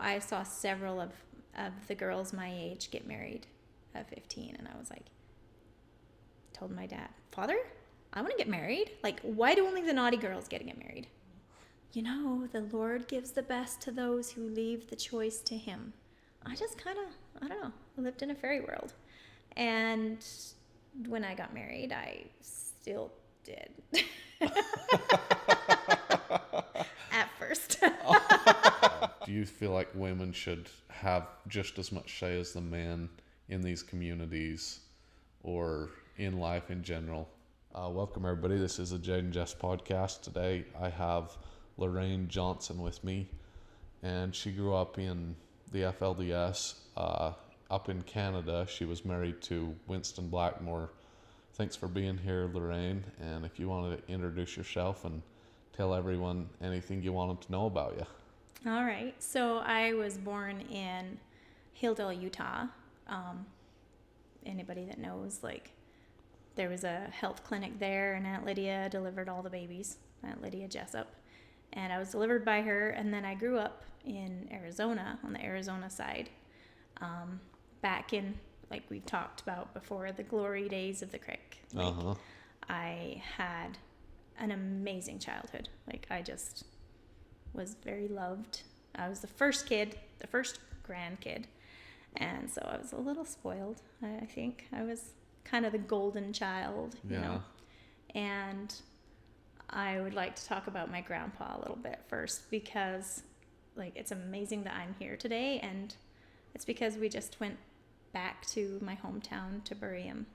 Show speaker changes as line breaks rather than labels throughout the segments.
I saw several of the girls my age get married at 15, and I was like, told my dad, Father, I want to get married. Like, why do only the naughty girls get married? You know, the Lord gives the best to those who leave the choice to him. I just kind of, I don't know, lived in a fairy world. And when I got married, I still did. At first.
Do you feel like women should have just as much say as the men in these communities or in life in general? Welcome, everybody. This is a Jaden Jeffs Podcast. Today I have Lorraine Johnson with me, and she grew up in the FLDS up in Canada. She was married to Winston Blackmore. Thanks for being here, Lorraine, and if you want to introduce yourself and tell everyone anything you want them to know about you.
All right. So I was born in Hildale, Utah. Anybody that knows, like, there was a health clinic there, and Aunt Lydia delivered all the babies, Aunt Lydia Jessup. And I was delivered by her, and then I grew up in Arizona, on the Arizona side, back in, like we've talked about before, the glory days of the creek. Like, I had an amazing childhood. Like, I just was very loved. I was the first kid, the first grandkid, and so I was a little spoiled. I think I was kind of the golden child, you know. And I would like to talk about my grandpa a little bit first, because, like, it's amazing that I'm here today, and it's because we just went back to my hometown to bury him.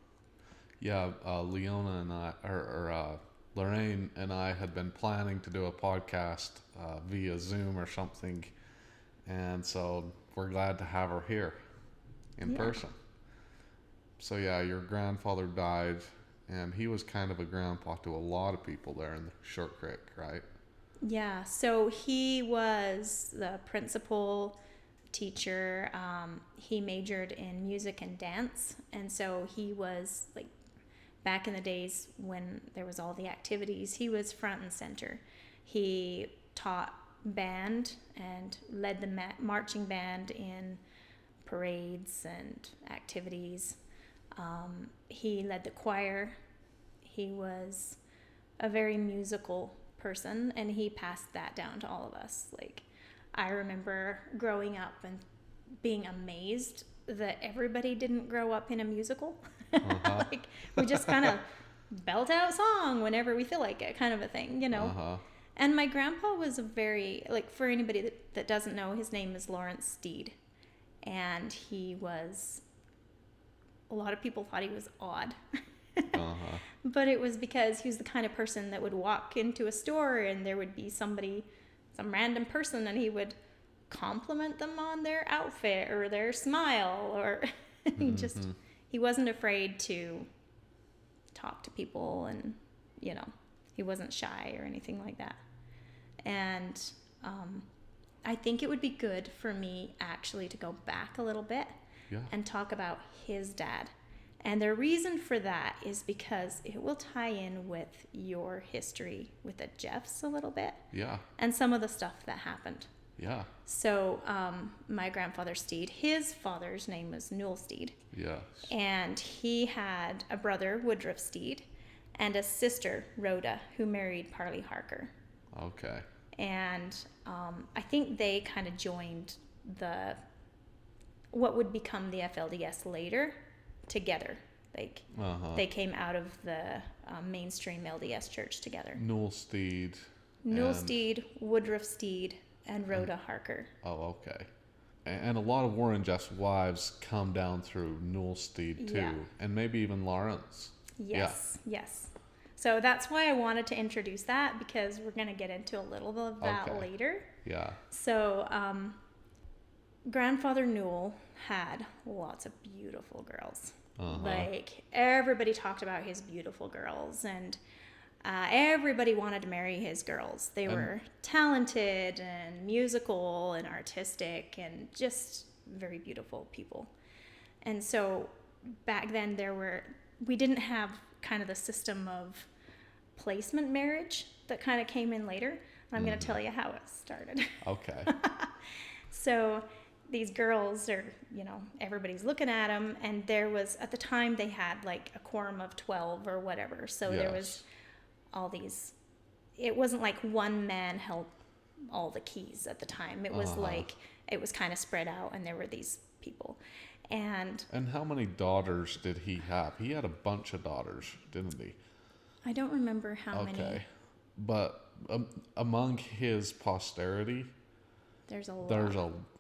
Yeah,
Leona and I, Lorraine and I had been planning to do a podcast via Zoom or something, and so we're glad to have her here in person. So yeah, your grandfather died, and he was kind of a grandpa to a lot of people there in the Short Creek, right?
Yeah, so he was the principal teacher. He majored in music and dance, and so he was, like, back in the days when there was all the activities, he was front and center. He taught band and led the marching band in parades and activities. He led the choir. He was a very musical person, and he passed that down to all of us. Like, I remember growing up and being amazed that everybody didn't grow up in a musical. Like, we just kind of belt out song whenever we feel like it, kind of a thing, you know. And my grandpa was a very, like, for anybody that doesn't know, his name is Lawrence Steed, and he was, a lot of people thought he was odd. But it was because he was the kind of person that would walk into a store and there would be some random person, and he would compliment them on their outfit or their smile, or he wasn't afraid to talk to people, and, you know, he wasn't shy or anything like that. And I think it would be good for me actually to go back a little bit and talk about his dad. And the reason for that is because it will tie in with your history with the Jeffs a little bit. Yeah. And some of the stuff that happened. Yeah. So my grandfather Steed, his father's name was Newell Steed. Yes. And he had a brother, Woodruff Steed, and a sister, Rhoda, who married Parley Harker. Okay. And I think they kind of joined what would become the FLDS later together. Like, they came out of the mainstream LDS church together.
Newell Steed,
Woodruff Steed, and Rhoda Harker.
Oh, okay. And a lot of Warren Jeffs' wives come down through Newell Steed too, and maybe even Lawrence.
Yes. So that's why I wanted to introduce that, because we're going to get into a little bit of that later. Yeah. So Grandfather Newell had lots of beautiful girls. Like, everybody talked about his beautiful girls, and everybody wanted to marry his girls. They were talented and musical and artistic and just very beautiful people. And so back then we didn't have kind of the system of placement marriage that kind of came in later. And I'm going to tell you how it started. Okay. So these girls are, everybody's looking at them, and there was, at the time, they had like a quorum of 12 or whatever. So there was all these, it wasn't like one man held all the keys at the time. It was like, it was kind of spread out, and there were these people. And
how many daughters did he have? He had a bunch of daughters, didn't he?
I don't remember how many.
Okay. But among his posterity,
there's a lot.
There's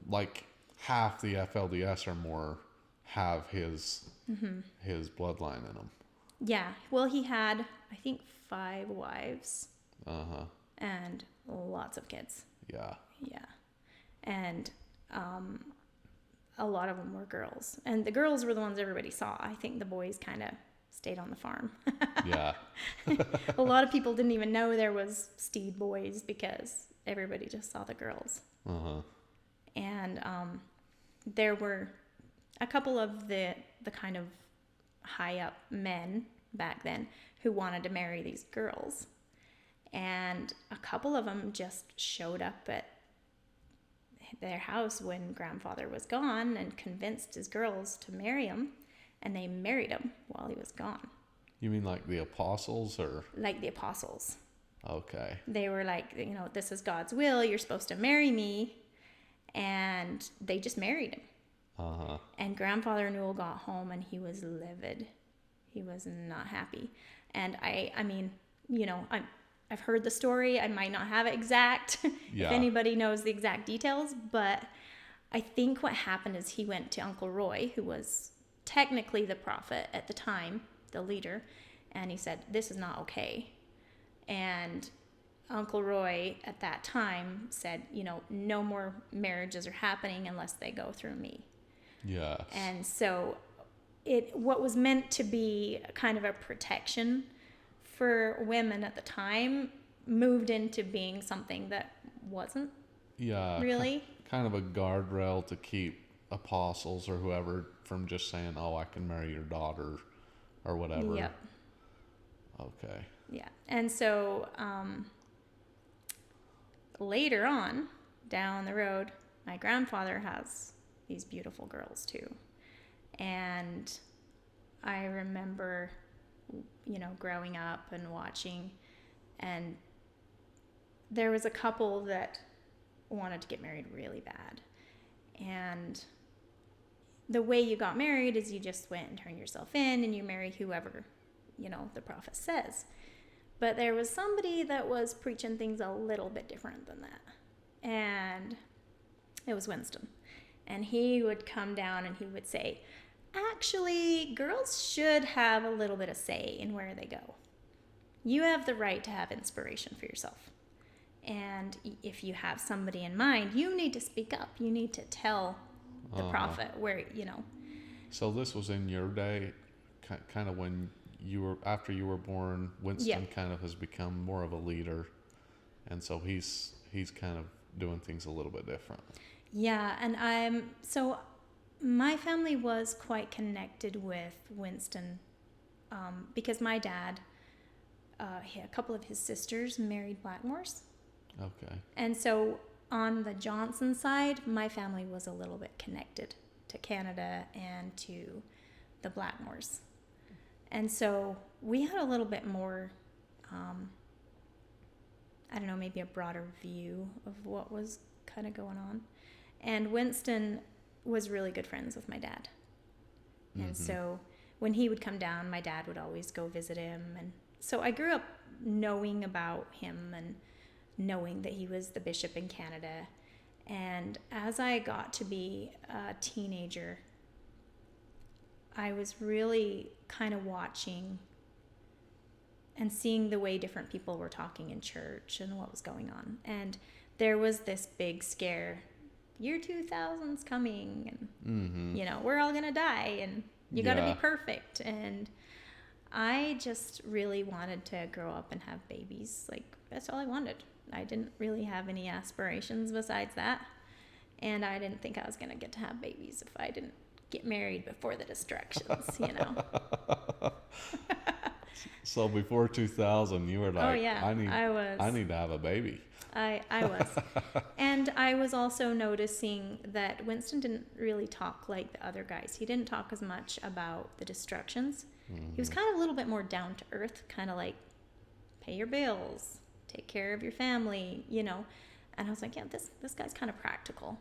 like half the FLDS or more have his bloodline in them.
Yeah. Well, he had, I think, 5 wives. And lots of kids.
Yeah.
Yeah. And a lot of them were girls. And the girls were the ones everybody saw. I think the boys kind of stayed on the farm.
Yeah.
A lot of people didn't even know there was Steed boys because everybody just saw the girls. And there were a couple of the kind of high up men back then who wanted to marry these girls. And a couple of them just showed up at their house when grandfather was gone and convinced his girls to marry him, and they married him while he was gone.
You mean like the apostles, or?
Like the apostles.
Okay.
They were like, this is God's will, you're supposed to marry me, and they just married him. And grandfather Newell got home, and he was livid. He was not happy. And I mean, I've heard the story. I might not have it exact, if anybody knows the exact details, but I think what happened is he went to Uncle Roy, who was technically the prophet at the time, the leader, and he said, this is not okay. And Uncle Roy at that time said, no more marriages are happening unless they go through me.
Yeah.
And so what was meant to be kind of a protection for women at the time moved into being something that wasn't really.
Kind of a guardrail to keep apostles or whoever from just saying, oh, I can marry your daughter or whatever.
Yep.
Okay.
Yeah. And so later on, down the road, my grandfather has these beautiful girls too. And I remember, growing up and watching, and there was a couple that wanted to get married really bad. And the way you got married is you just went and turned yourself in and you marry whoever, the prophet says. But there was somebody that was preaching things a little bit different than that. And it was Winston. And he would come down and he would say, actually, girls should have a little bit of say in where they go. You have the right to have inspiration for yourself. And if you have somebody in mind, you need to speak up. You need to tell the prophet where,
So this was in your day, kind of when after you were born, Winston kind of has become more of a leader. And so he's kind of doing things a little bit different.
Yeah. And so my family was quite connected with Winston because my dad, a couple of his sisters married Blackmores.
Okay.
And so on the Johnson side, my family was a little bit connected to Canada and to the Blackmores. And so we had a little bit more, maybe a broader view of what was kind of going on. And Winston was really good friends with my dad. And so when he would come down, my dad would always go visit him. And so I grew up knowing about him and knowing that he was the bishop in Canada. And as I got to be a teenager, I was really kind of watching and seeing the way different people were talking in church and what was going on. And there was this big scare, year 2000's coming, and we're all gonna die, and you gotta be perfect. And I just really wanted to grow up and have babies. Like, that's all I wanted. I didn't really have any aspirations besides that, and I didn't think I was gonna get to have babies if I didn't get married before the distractions.
So before 2000, you were like,
Oh yeah,
I need to have a baby.
I was. And I was also noticing that Winston didn't really talk like the other guys. He didn't talk as much about the distractions. He was kind of a little bit more down to earth, kind of like, pay your bills, take care of your family, you know. And I was like, yeah, this guy's kind of practical.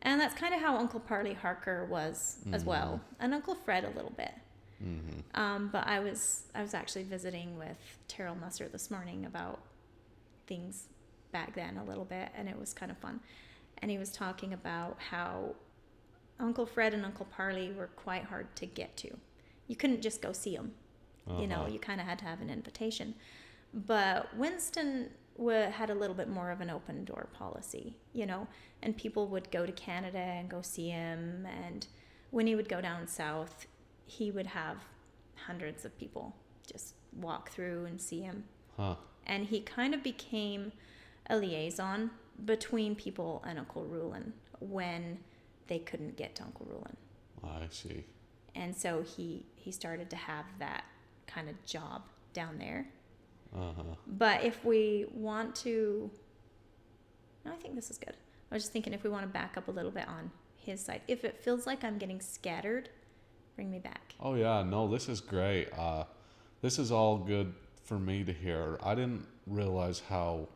And that's kind of how Uncle Parley Harker was as well. And Uncle Fred a little bit. But I was actually visiting with Terrell Musser this morning about things back then a little bit, and it was kind of fun. And he was talking about how Uncle Fred and Uncle Parley were quite hard to get to. You couldn't just go see them. You know, you kind of had to have an invitation. But Winston had a little bit more of an open door policy, you know, and people would go to Canada and go see him. And when he would go down south, he would have hundreds of people just walk through and see him. And he kind of became a liaison between people and Uncle Rulon when they couldn't get to Uncle Rulon.
I see.
And so he started to have that kind of job down there. But if we want to, no, I think this is good. I was just thinking if we want to back up a little bit on his side, if it feels like I'm getting scattered, bring me back.
Oh yeah, no, this is great. This is all good for me to hear. I didn't realize how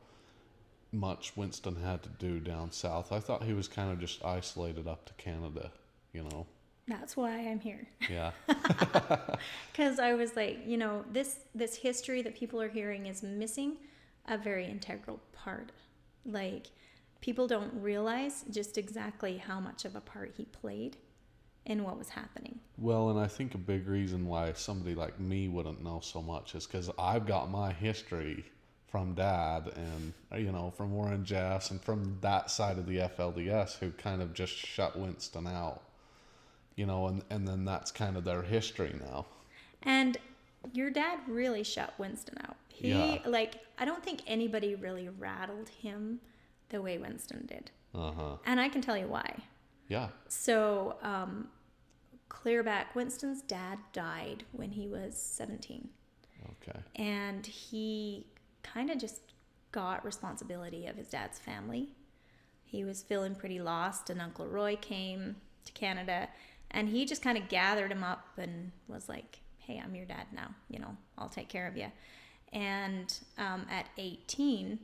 much Winston had to do down south. I thought he was kind of just isolated up to Canada, you know.
That's why I'm here.
Yeah.
Because I was like, you know, this history that people are hearing is missing a very integral part. Like, people don't realize just exactly how much of a part he played in what was happening.
Well, and I think a big reason why somebody like me wouldn't know so much is because I've got my history from Dad and, you know, from Lorraine Johnson and from that side of the FLDS who kind of just shut Winston out. You know, and then that's kind of their history now. And
your dad really shut Winston out. I don't think anybody really rattled him the way Winston did. And I can tell you why.
Yeah.
So, clear back, Winston's dad died when he was 17.
Okay.
And he kind of just got responsibility of his dad's family. He was feeling pretty lost, and Uncle Roy came to Canada. And he just kind of gathered him up and was like, hey, I'm your dad now. You know, I'll take care of you. And at 18,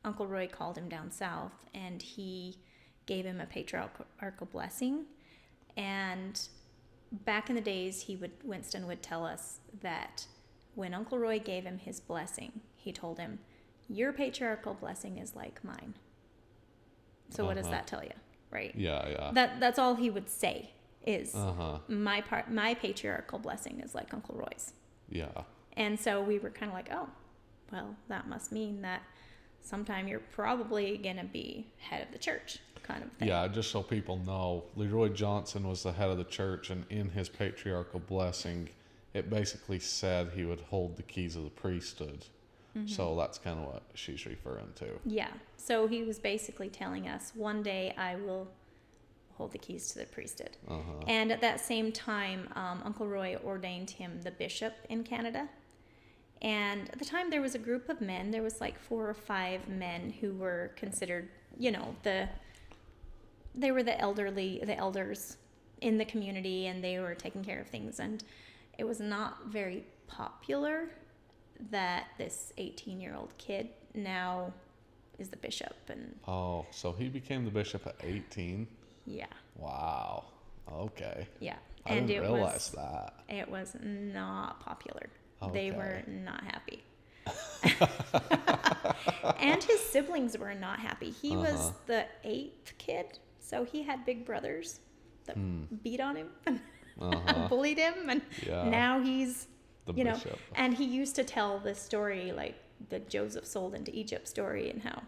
Uncle Roy called him down south, and he gave him a patriarchal blessing. And back in the days, Winston would tell us that when Uncle Roy gave him his blessing, he told him, your patriarchal blessing is like mine. So what does that tell you, right?
Yeah.
That's all he would say. Is my patriarchal blessing is like Uncle Roy's.
Yeah.
And so we were kind of like, oh, well, that must mean that sometime you're probably going to be head of the church kind of thing.
Yeah, just so people know, Leroy Johnson was the head of the church, and in his patriarchal blessing, it basically said he would hold the keys of the priesthood. So that's kind of what she's referring to. Yeah.
So he was basically telling us, one day I will hold the keys to the priesthood. And at that same time, Uncle Roy ordained him the bishop in Canada. And at the time, there was a group of men. There was like 4 or 5 men who were considered, you know, they were the elders in the community, and they were taking care of things. And it was not very popular that this 18-year-old kid now is the bishop. And
oh, so he became the bishop at 18?
Yeah.
Wow. Okay.
Yeah.
I didn't realize that.
It was not popular.
Okay.
They were not happy. And his siblings were not happy. He was the 8th kid, so he had big brothers that beat on him and bullied him, and now he's the bishop. And he used to tell this story, like the Joseph sold into Egypt story, and how,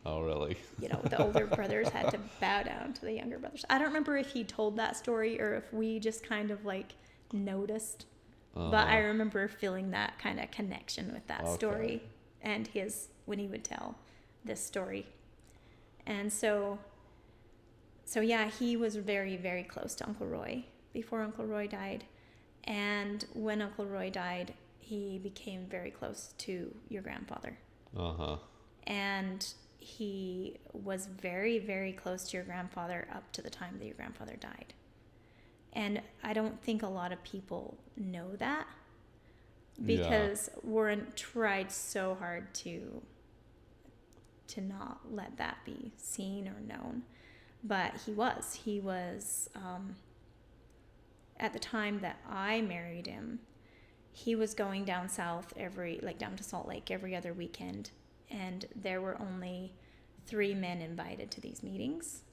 oh, really?
The older brothers had to bow down to the younger brothers. I don't remember if he told that story or if we just kind of like noticed. But I remember feeling that kind of connection with that story and when he would tell this story. And so yeah, he was very, very close to Uncle Roy before Uncle Roy died. And when Uncle Roy died, he became very close to your grandfather.
Uh-huh.
And he was very, very close to your grandfather up to the time that your grandfather died. And I don't think a lot of people know that, because Warren tried so hard to not let that be seen or known. But he was at the time that I married him, he was going down south down to Salt Lake every other weekend. And there were only 3 men invited to these meetings.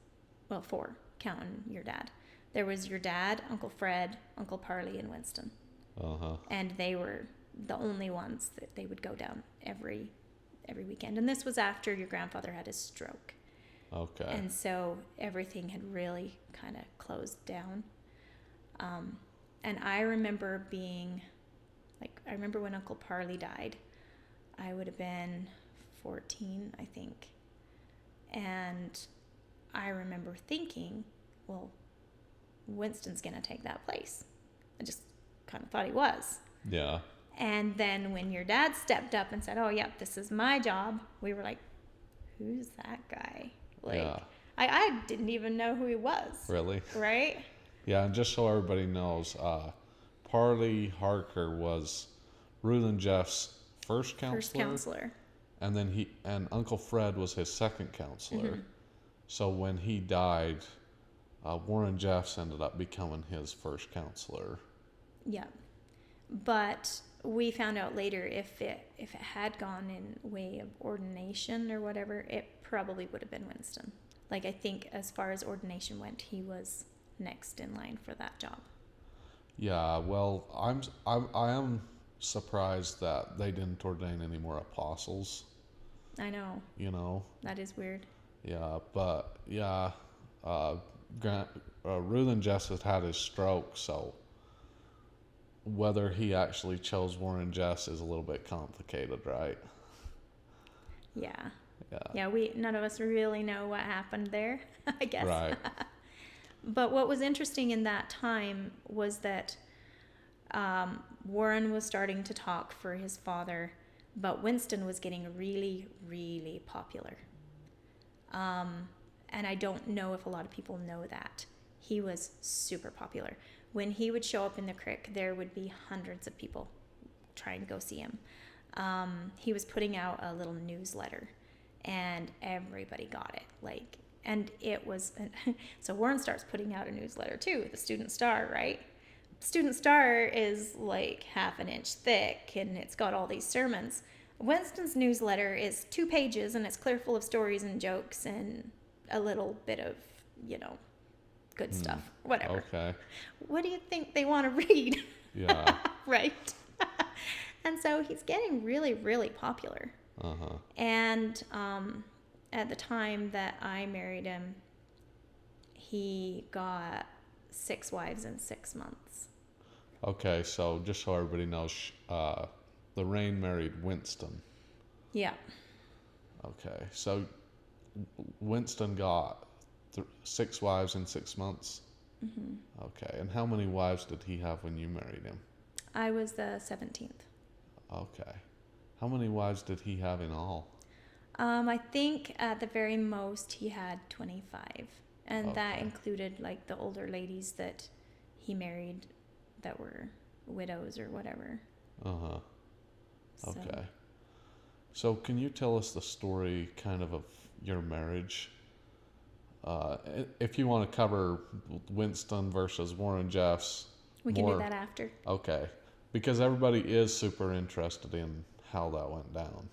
Well, 4, counting your dad. There was your dad, Uncle Fred, Uncle Parley, and Winston.
Uh-huh.
And they were the only ones that they would go down every weekend. And this was after your grandfather had his stroke.
Okay.
And so everything had really kind of closed down. And I remember when Uncle Parley died, I would have been 14, I think. And I remember thinking, well, Winston's going to take that place. I just kind of thought he was.
Yeah.
And then when your dad stepped up and said, oh, yeah, this is my job, we were like, who's that guy? I didn't even know who he was.
Really?
Right?
Yeah, and just so everybody knows, Parley Harker was Rulon Jeffs' first counselor. And then Uncle Fred was his second counselor. Mm-hmm. So when he died, Warren Jeffs ended up becoming his first counselor. Yeah.
But we found out later if it had gone in way of ordination or whatever, it probably would have been Winston. I think as far as ordination went, he was next in line for that job.
Yeah, well, I am surprised that they didn't ordain any more apostles.
I know.
That
is weird.
Yeah, but Rulon Jeffs had his stroke, so whether he actually chose Warren Jeffs is a little bit complicated, right?
Yeah. Yeah, none of us really know what happened there, I guess.
Right.
But what was interesting in that time was that Warren was starting to talk for his father, but Winston was getting really, really popular. And I don't know if a lot of people know that. He was super popular. When he would show up in the crick, there would be hundreds of people trying to go see him. He was putting out a little newsletter, and everybody got it. And it was, so Warren starts putting out a newsletter too, the Student Star, right? Student Star is half an inch thick, and it's got all these sermons. Winston's newsletter is 2 pages, and it's clear full of stories and jokes and a little bit of, good stuff, whatever.
Okay.
What do you think they want to read?
Yeah.
Right. And so he's getting really, really popular.
Uh-huh.
And at the time that I married him, he got 6 wives in 6 months.
Okay, so just so everybody knows, Lorraine married Winston.
Yeah.
Okay, so Winston got 6 wives in 6 months?
Mm-hmm.
Okay, and how many wives did he have when you married him?
I was the 17th.
Okay. How many wives did he have in all?
I think at the very most he had 25. And
Okay.
that included the older ladies that he married that were widows or whatever.
Uh-huh. Okay. So can you tell us the story kind of your marriage? If you want to cover Winston versus Warren Jeffs.
We can do that after.
Okay. Because everybody is super interested in how that went down.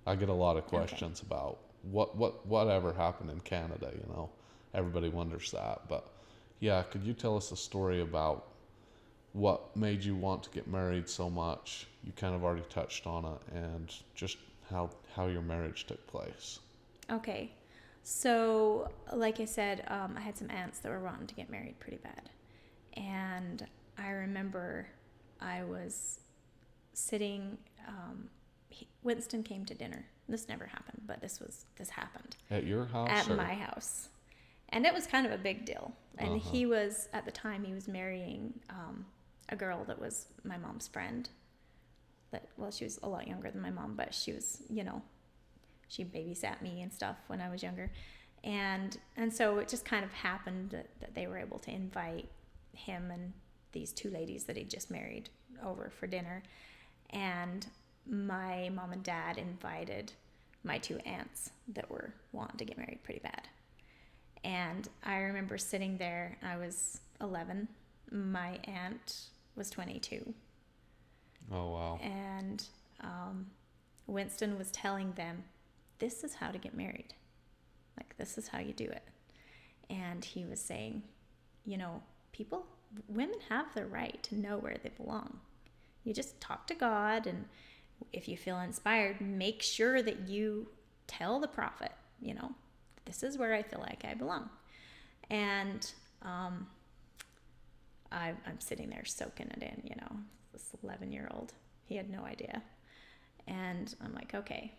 I get a lot of questions about whatever happened in Canada, Everybody wonders that. But yeah, could you tell us the story about what made you want to get married so much? You kind of already touched on it, and just how your marriage took place.
Okay. So, like I said, I had some aunts that were wanting to get married pretty bad. And I remember I was sitting, Winston came to dinner. This never happened, but this happened.
At your house?
At my house. And it was kind of a big deal. And he was, at the time, he was marrying a girl that was my mom's friend. she was a lot younger than my mom, but she was, she babysat me and stuff when I was younger. And so it just kind of happened that they were able to invite him and these two ladies that he'd just married over for dinner. And my mom and dad invited my two aunts that were wanting to get married pretty bad. And I remember sitting there, I was 11. My aunt was 22.
Oh, wow.
And Winston was telling them, this is how to get married. Like, this is how you do it. And he was saying, women have the right to know where they belong. You just talk to God, and if you feel inspired, make sure that you tell the prophet, this is where I feel like I belong. And I'm sitting there soaking it in, this 11-year-old. He had no idea. And I'm like, okay,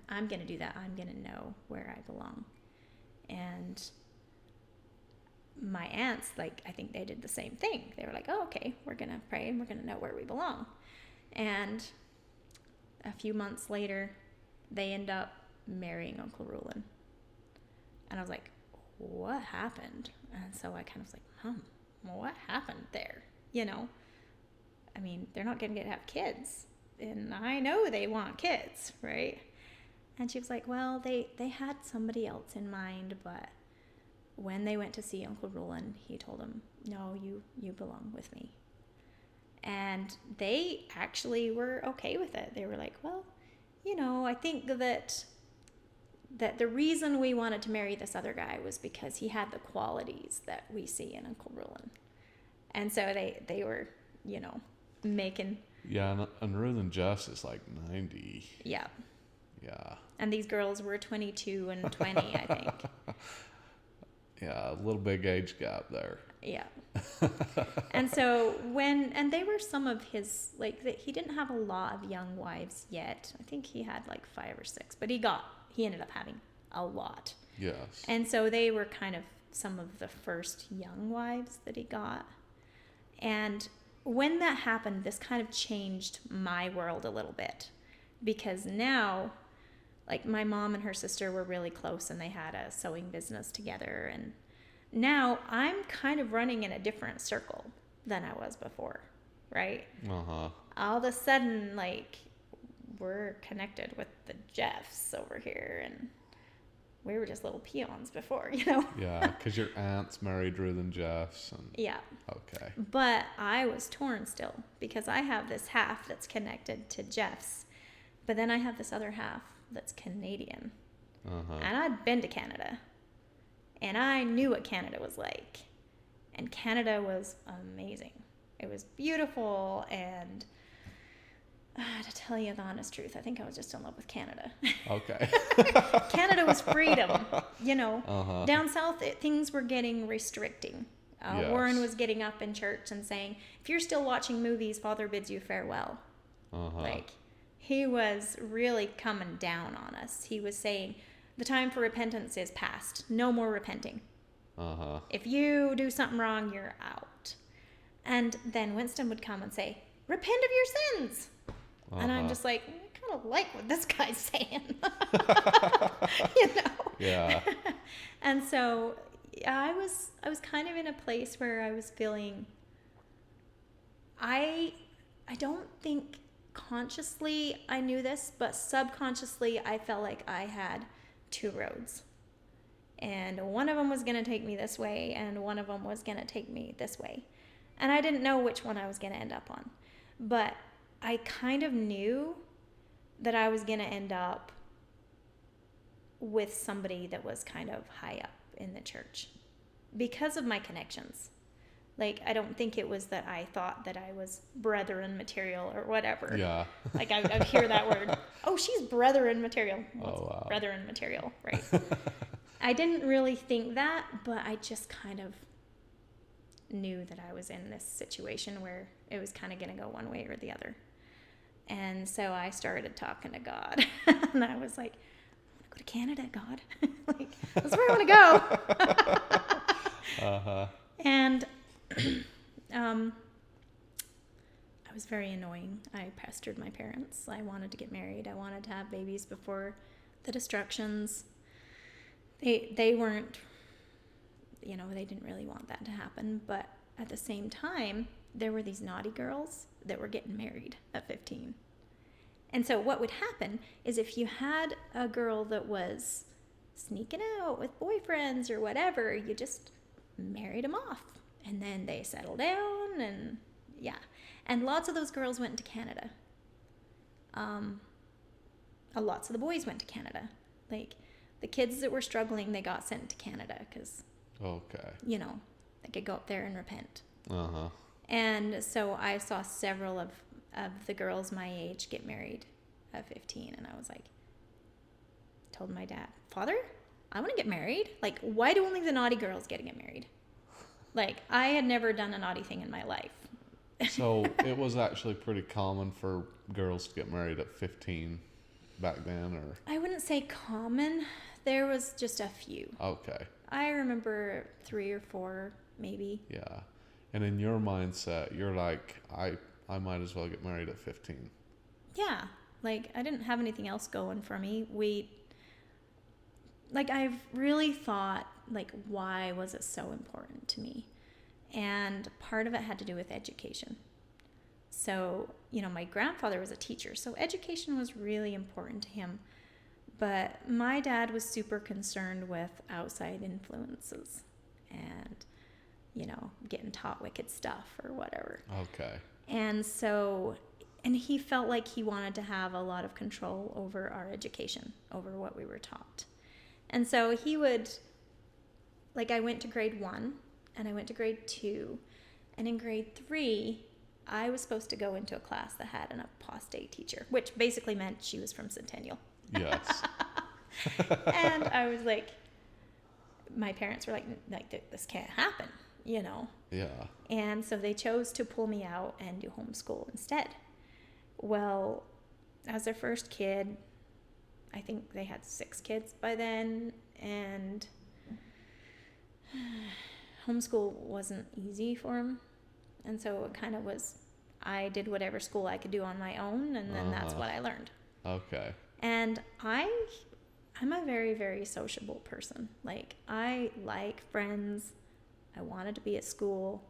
I'm going to do that. I'm going to know where I belong. And my aunts, I think they did the same thing. They were like, oh, okay, we're going to pray and we're going to know where we belong. And a few months later, they end up marrying Uncle Rulon. And I was like, what happened? And so I kind of was like, what happened there? I mean, they're not going to get to have kids. And I know they want kids, right? And she was like, well, they had somebody else in mind, but when they went to see Uncle Rulon, he told them, no, you belong with me. And they actually were okay with it. They were like, well, I think that the reason we wanted to marry this other guy was because he had the qualities that we see in Uncle Rulon. And so they were, making...
Yeah, and Rulon Jeffs is like 90.
Yeah.
Yeah.
And these girls were 22 and 20, I think.
Yeah, a little big age gap there.
Yeah. And so and they were some of his, he didn't have a lot of young wives yet. I think he had 5 or 6, but he ended up having a lot.
Yes.
And so they were kind of some of the first young wives that he got. And when that happened, this kind of changed my world a little bit, because now, my mom and her sister were really close and they had a sewing business together. And now I'm kind of running in a different circle than I was before, right?
Uh-huh.
All of a sudden, we're connected with the Jeffs over here, and we were just little peons before,
Yeah, because your aunt's married Rulon Jeffs.
Yeah.
Okay.
But I was torn still, because I have this half that's connected to Jeffs, but then I have this other half that's Canadian.
Uh-huh.
And I'd been to Canada, and I knew what Canada was like. And Canada was amazing. It was beautiful, and to tell you the honest truth, I think I was just in love with Canada.
Okay.
Canada was freedom,
Uh-huh.
Down south, things were getting restricting.
Yes.
Warren was getting up in church and saying, if you're still watching movies, Father bids you farewell.
Uh-huh.
He was really coming down on us. He was saying, the time for repentance is past. No more repenting.
Uh-huh.
If you do something wrong, you're out. And then Winston would come and say, repent of your sins.
Uh-huh.
And I'm just like, I kind of like what this guy's saying.
Yeah.
And so I was kind of in a place where I was feeling, I don't think consciously I knew this, but subconsciously I felt like I had two roads. And one of them was going to take me this way, and one of them was going to take me this way. And I didn't know which one I was going to end up on. But I kind of knew that I was going to end up with somebody that was kind of high up in the church because of my connections. I don't think it was that I thought that I was brethren material or whatever.
Yeah.
I hear that word. Oh, she's brethren material. Well,
oh, wow.
Brethren material, right? I didn't really think that, but I just kind of knew that I was in this situation where it was kind of going to go one way or the other. And so I started talking to God. And I was like, I want to go to Canada, God. That's where I want to go.
Uh-huh.
And I was very annoying. I pestered my parents. I wanted to get married. I wanted to have babies before the destructions. They weren't, they didn't really want that to happen. But at the same time, there were these naughty girls that were getting married at 15. And so what would happen is if you had a girl that was sneaking out with boyfriends or whatever, you just married them off. And then they settled down, and yeah. And lots of those girls went to Canada. Lots of the boys went to Canada. Like, the kids that were struggling, they got sent to Canada because,
okay,
they could go up there and repent.
Uh-huh.
And so I saw several of the girls my age get married at 15, and I was like, told my dad, Father, I want to get married. Like, why do only the naughty girls get married? Like, I had never done a naughty thing in my life.
So it was actually pretty common for girls to get married at 15 back then, or?
I wouldn't say common. There was just a few.
Okay.
I remember 3 or 4, maybe.
Yeah. And in your mindset, you're like, I might as well get married at 15.
Yeah. Like, I didn't have anything else going for me. I've really thought, like, why was it so important to me? And part of it had to do with education. So, my grandfather was a teacher, so education was really important to him. But my dad was super concerned with outside influences and, getting taught wicked stuff or whatever.
Okay.
And so, and he felt like he wanted to have a lot of control over our education, over what we were taught. And so he would, like, I went to grade 1 and I went to grade 2. And in grade 3, I was supposed to go into a class that had an apostate teacher, which basically meant she was from Centennial.
Yes.
And I was like, my parents were like, this can't happen,
Yeah.
And so they chose to pull me out and do homeschool instead. Well, as their first kid, I think they had 6 kids by then, and homeschool wasn't easy for them. And so it kind of was, I did whatever school I could do on my own, and then that's what I learned.
Okay.
And I'm a very, very sociable person. Like, I like friends. I wanted to be at school.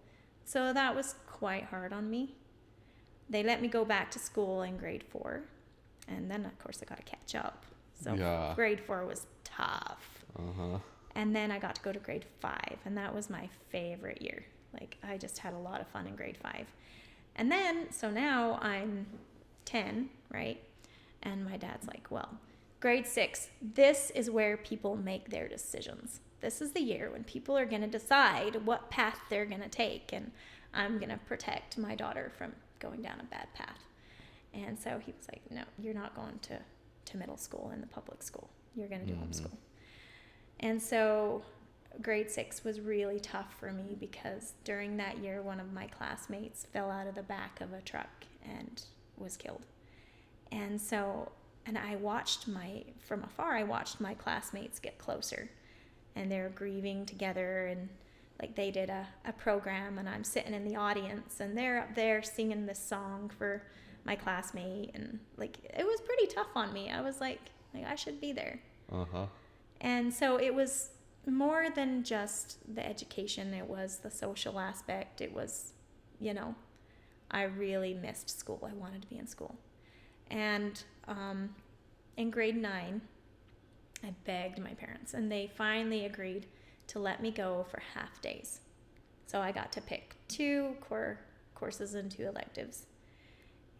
So that was quite hard on me. They let me go back to school in grade 4. And then, of course, I got to catch up. So
yeah.
Grade 4 was tough.
Uh-huh.
And then I got to go to grade 5. And that was my favorite year. Like, I just had a lot of fun in grade 5. And then, so now I'm 10, right? And my dad's like, well, grade 6, this is where people make their decisions. This is the year when people are going to decide what path they're going to take. And I'm going to protect my daughter from going down a bad path. And so he was like, no, you're not going to middle school in the public school. You're going to do homeschool. And so grade 6 was really tough for me because during that year, one of my classmates fell out of the back of a truck and was killed. And so, and I watched from afar, I watched my classmates get closer, and they're grieving together, and like they did a program, and I'm sitting in the audience, and they're up there singing this song for my classmate, and like it was pretty tough on me. I was like I should be there.
Uh-huh.
And so it was more than just the education. It was the social aspect. It was, I really missed school. I wanted to be in school. And in grade 9, I begged my parents, and they finally agreed to let me go for half days. So I got to pick 2 core courses and 2 electives.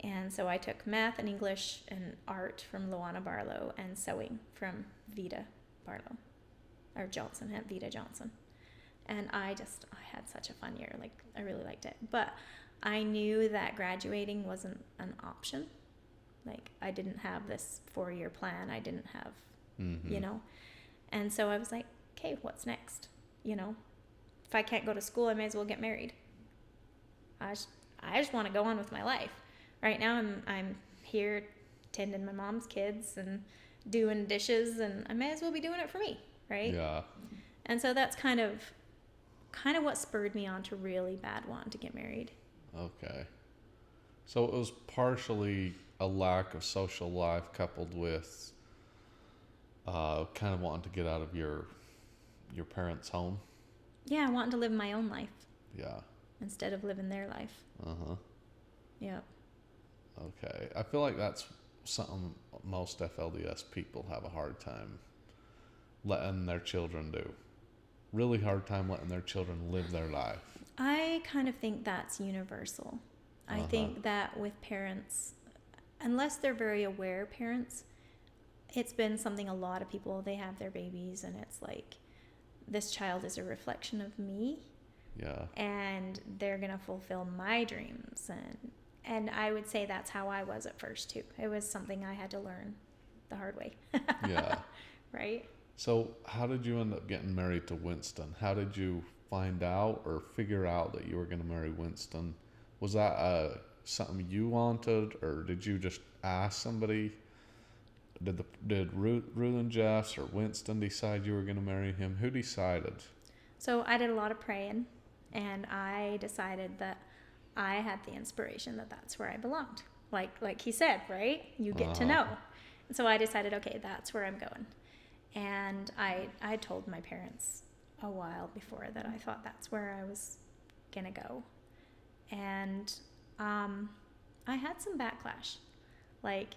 And so I took math and English and art from Luana Barlow and sewing from Vida Barlow, or Johnson, Vida Johnson. And I had such a fun year. Like, I really liked it. But I knew that graduating wasn't an option. Like, I didn't have this 4-year plan. I didn't have, And so I was like, okay, what's next? If I can't go to school, I may as well get married. I just want to go on with my life. Right now, I'm here tending my mom's kids and doing dishes, and I may as well be doing it for me, right?
Yeah.
And so that's kind of what spurred me on to really bad want to get married.
Okay. So it was partially a lack of social life coupled with kind of wanting to get out of your parents' home.
Yeah, I wanted to live my own life.
Yeah.
Instead of living their life.
Uh-huh.
Yeah.
Okay. I feel like that's something most FLDS people have a hard time letting their children do. Really hard time letting their children live their life.
I kind of think that's universal. I think that with parents, unless they're very aware parents, it's been something a lot of people, they have their babies and it's like, this child is a reflection of me.
Yeah.
And they're going to fulfill my dreams. And I would say that's how I was at first too. It was something I had to learn the hard way.
Yeah.
Right?
So how did you end up getting married to Winston? How did you find out or figure out that you were going to marry Winston? Was that something you wanted, or did you just ask somebody? Did Rulon Jeffs or Winston decide you were going to marry him? Who decided?
So I did a lot of praying, and I decided that I had the inspiration that that's where I belonged. Like he said, right? You get to know. And so I decided, okay, that's where I'm going. And I told my parents a while before that I thought that's where I was going to go. And I had some backlash. Like,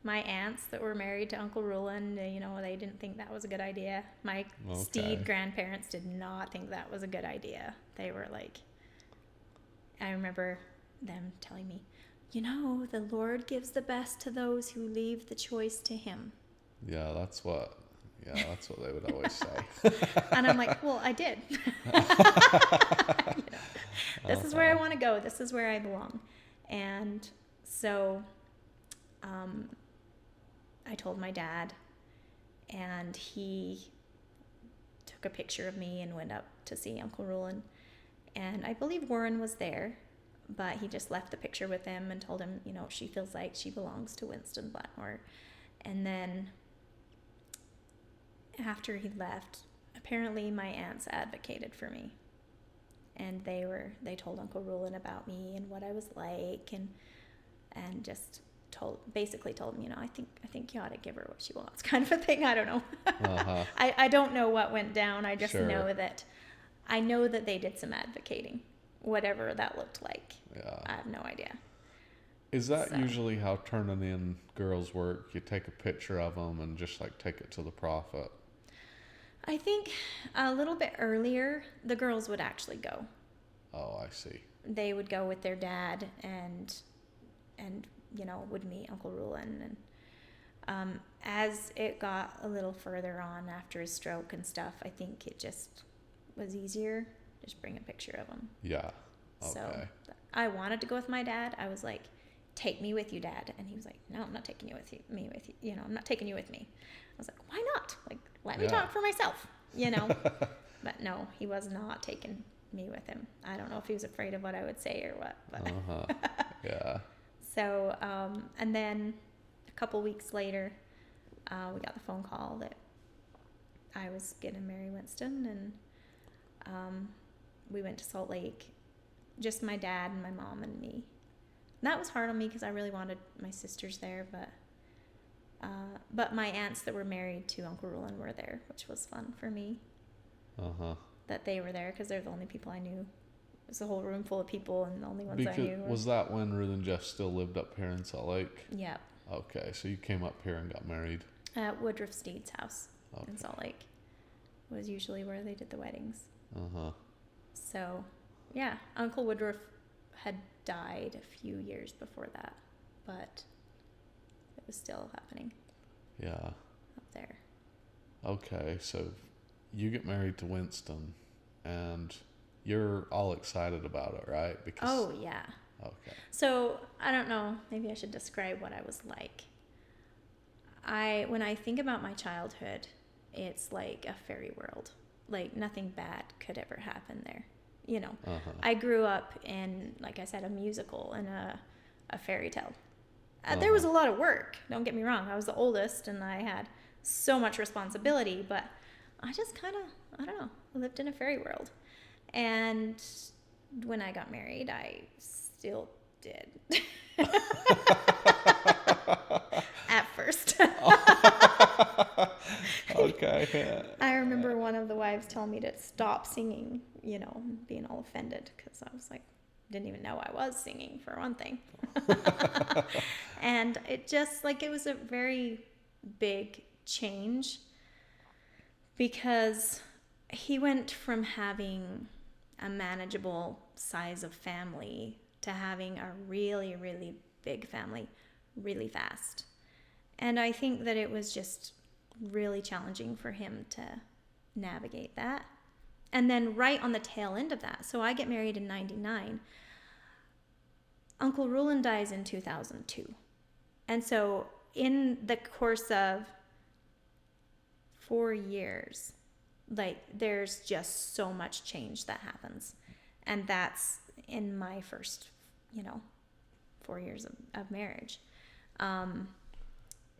my aunts that were married to Uncle Rulon, they didn't think that was a good idea. My Steed grandparents did not think that was a good idea. They were like, I remember them telling me, the Lord gives the best to those who leave the choice to him.
Yeah, that's what they would always say.
And I'm like, well, I did. This is where I want to go. This is where I belong. And so I told my dad, and he took a picture of me and went up to see Uncle Rulon. And I believe Warren was there, but he just left the picture with him and told him, she feels like she belongs to Winston Blackmore. And then after he left, apparently my aunts advocated for me. And they told Uncle Rulon about me and what I was like, and just basically told him, I think you ought to give her what she wants, kind of a thing. I don't know. I don't know what went down. I just know that they did some advocating, whatever that looked like.
Yeah.
I have no idea.
Is that usually how turning in girls work? You take a picture of them and just take it to the prophet?
I think a little bit earlier, the girls would actually go.
Oh, I see.
They would go with their dad and would meet Uncle Rulon. And as it got a little further on after his stroke and stuff, I think it just was easier. Just bring a picture of him.
Yeah. Okay.
So I wanted to go with my dad. I was like, take me with you, Dad. And he was like, no, I'm not taking you with you. I'm not taking you with me. I was like, why not? Let me talk for myself, But no, he was not taking me with him. I don't know if he was afraid of what I would say or what. But
Yeah.
So, and then a couple weeks later, we got the phone call that I was going to marry Winston, and we went to Salt Lake, just my dad and my mom and me. And that was hard on me because I really wanted my sisters there, but my aunts that were married to Uncle Rulon were there, which was fun for me. That they were there because they're the only people I knew. It was a whole room full of people, and the only ones I knew were...
Was that when Rulon Jeffs still lived up here in Salt Lake?
Yeah.
Okay, so you came up here and got married?
At Woodruff Steed's house in Salt Lake was usually where they did the weddings. So, yeah, Uncle Woodruff had died a few years before that, but it was still happening.
Yeah.
Up there.
Okay, so you get married to Winston, and you're all excited about it, right?
Oh, yeah.
Okay.
So, I don't know, maybe I should describe what I was like. When I think about my childhood, it's like a fairy world. Like, nothing bad could ever happen there. I grew up in, like I said, a musical and a fairy tale. There was a lot of work, don't get me wrong. I was the oldest, and I had so much responsibility, but I just kind of, I don't know, lived in a fairy world. And when I got married, I still did. At first.
Okay.
I remember one of the wives telling me to stop singing, being all offended because I was like, didn't even know I was singing for one thing. And it just it was a very big change because he went from having a manageable size of family to having a really, really big family really fast. And I think that it was just really challenging for him to navigate that. And then right on the tail end of that, so I get married in 99. Uncle Rulon dies in 2002. And so in the course of 4 years, there's just so much change that happens. And that's in my first, 4 years of marriage.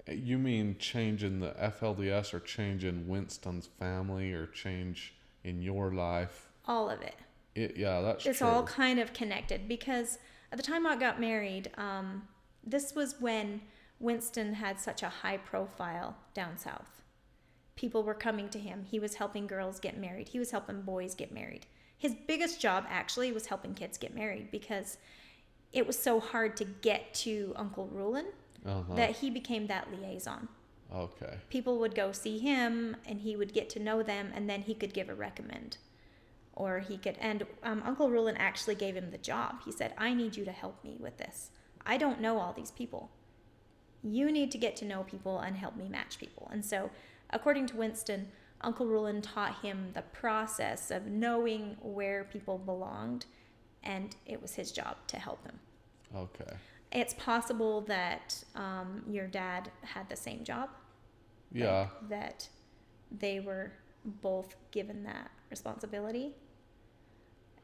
You mean change in the FLDS or change in Winston's family or change in your life?
All of it.
That's true.
It's all kind of connected because at the time I got married, this was when Winston had such a high profile down south. People were coming to him. He was helping girls get married. He was helping boys get married. His biggest job actually was helping kids get married because it was so hard to get to Uncle Rulon that he became that liaison.
Okay.
People would go see him and he would get to know them and then he could give a recommend. Or he could, and Uncle Rulon actually gave him the job. He said, I need you to help me with this. I don't know all these people. You need to get to know people and help me match people. And so, according to Winston, Uncle Rulon taught him the process of knowing where people belonged, and it was his job to help him.
Okay.
It's possible that your dad had the same job.
Yeah.
That they were both given that responsibility,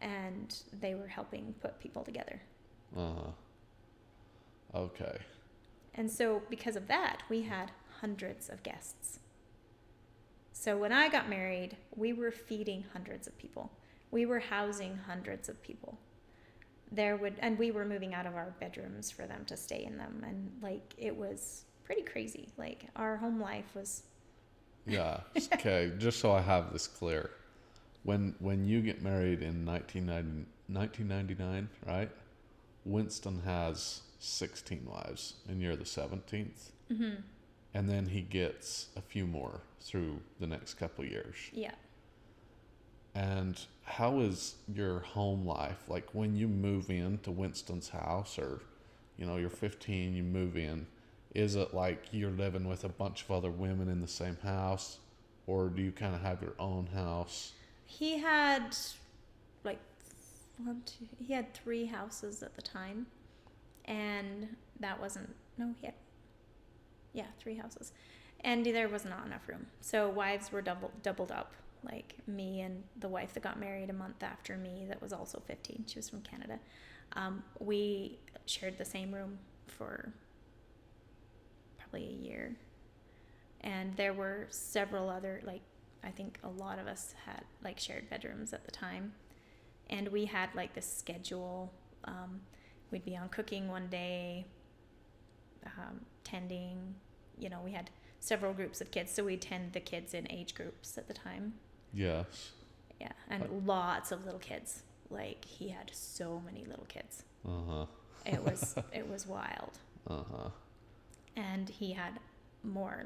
and they were helping put people together.
Okay.
And so because of that, we had hundreds of guests. So when I got married, we were feeding hundreds of people. We were housing hundreds of people. And we were moving out of our bedrooms for them to stay in them. And it was pretty crazy. Our home life was.
Yeah. Okay. Just so I have this clear. When you get married in 1999, right? Winston has 16 wives and you're the 17th.
Mm-hmm.
And then he gets a few more through the next couple of years.
Yeah.
And how is your home life? When you move into Winston's house or, you're 15, you move in, is it you're living with a bunch of other women in the same house? Or do you kind of have your own house?
He had he had 3 houses at the time. And that wasn't, he had 3 houses. And there was not enough room. So wives were doubled up. Me and the wife that got married a month after me that was also 15. She was from Canada. We shared the same room for probably a year. And there were several other, I think a lot of us had shared bedrooms at the time. And we had this schedule. We'd be on cooking one day, tending, we had several groups of kids. So we'd tend the kids in age groups at the time.
Yes.
Yeah. And lots of little kids. He had so many little kids. It was wild. And he had more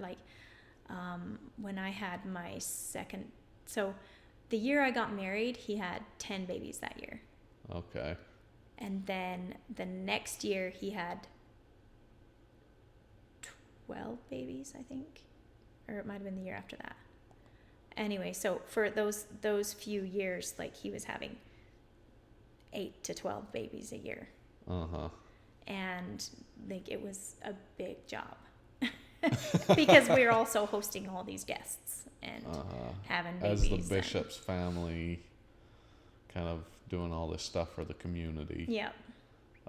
when I had my second, so the year I got married, he had 10 babies that year.
Okay.
And then the next year he had 12 babies, I think, or it might have been the year after that. Anyway, so for those few years, he was having 8 to 12 babies a year. And it was a big job because we were also hosting all these guests and having babies.
As the bishop's family, kind of doing all this stuff for the community.
Yeah.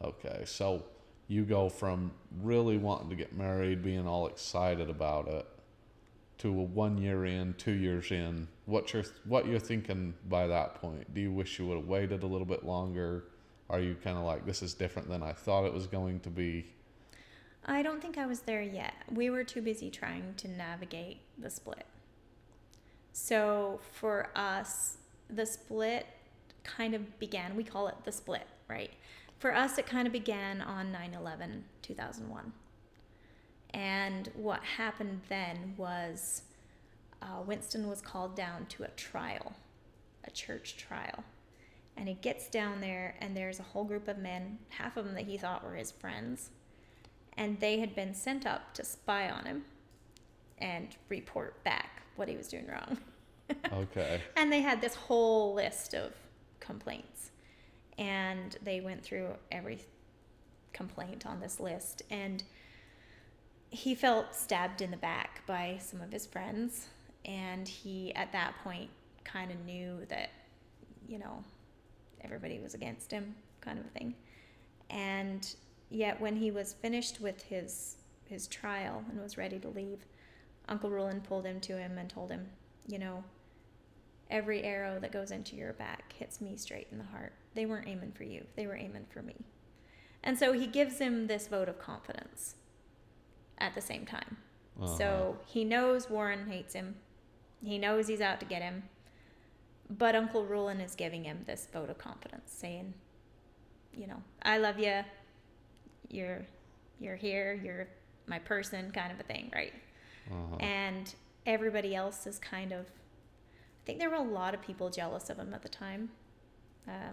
Okay, so you go from really wanting to get married, being all excited about it, to a 1 year in, 2 years in. What you're thinking by that point? Do you wish you would have waited a little bit longer? Are you kind of like, this is different than I thought it was going to be?
I don't think I was there yet. We were too busy trying to navigate the split. So for us, the split kind of began, we call it the split, right? For us, it kind of began on 9/11/2001. And what happened then was Winston was called down to a trial, a church trial. And he gets down there, and there's a whole group of men, half of them that he thought were his friends. And they had been sent up to spy on him and report back what he was doing wrong.
Okay.
And they had this whole list of complaints. And they went through every complaint on this list. And he felt stabbed in the back by some of his friends. And he, at that point, kind of knew that, you know, everybody was against him, kind of a thing. And yet when he was finished with his trial and was ready to leave, Uncle Rulon pulled him to him and told him, you know, every arrow that goes into your back hits me straight in the heart. They weren't aiming for you. They were aiming for me. And so he gives him this vote of confidence at the same time.
Uh-huh.
So he knows Warren hates him. He knows he's out to get him. But Uncle Rulon is giving him this vote of confidence, saying, you know, I love you. You're here. You're my person, kind of a thing, right?
Uh-huh.
And everybody else is kind of, I think there were a lot of people jealous of him at the time. I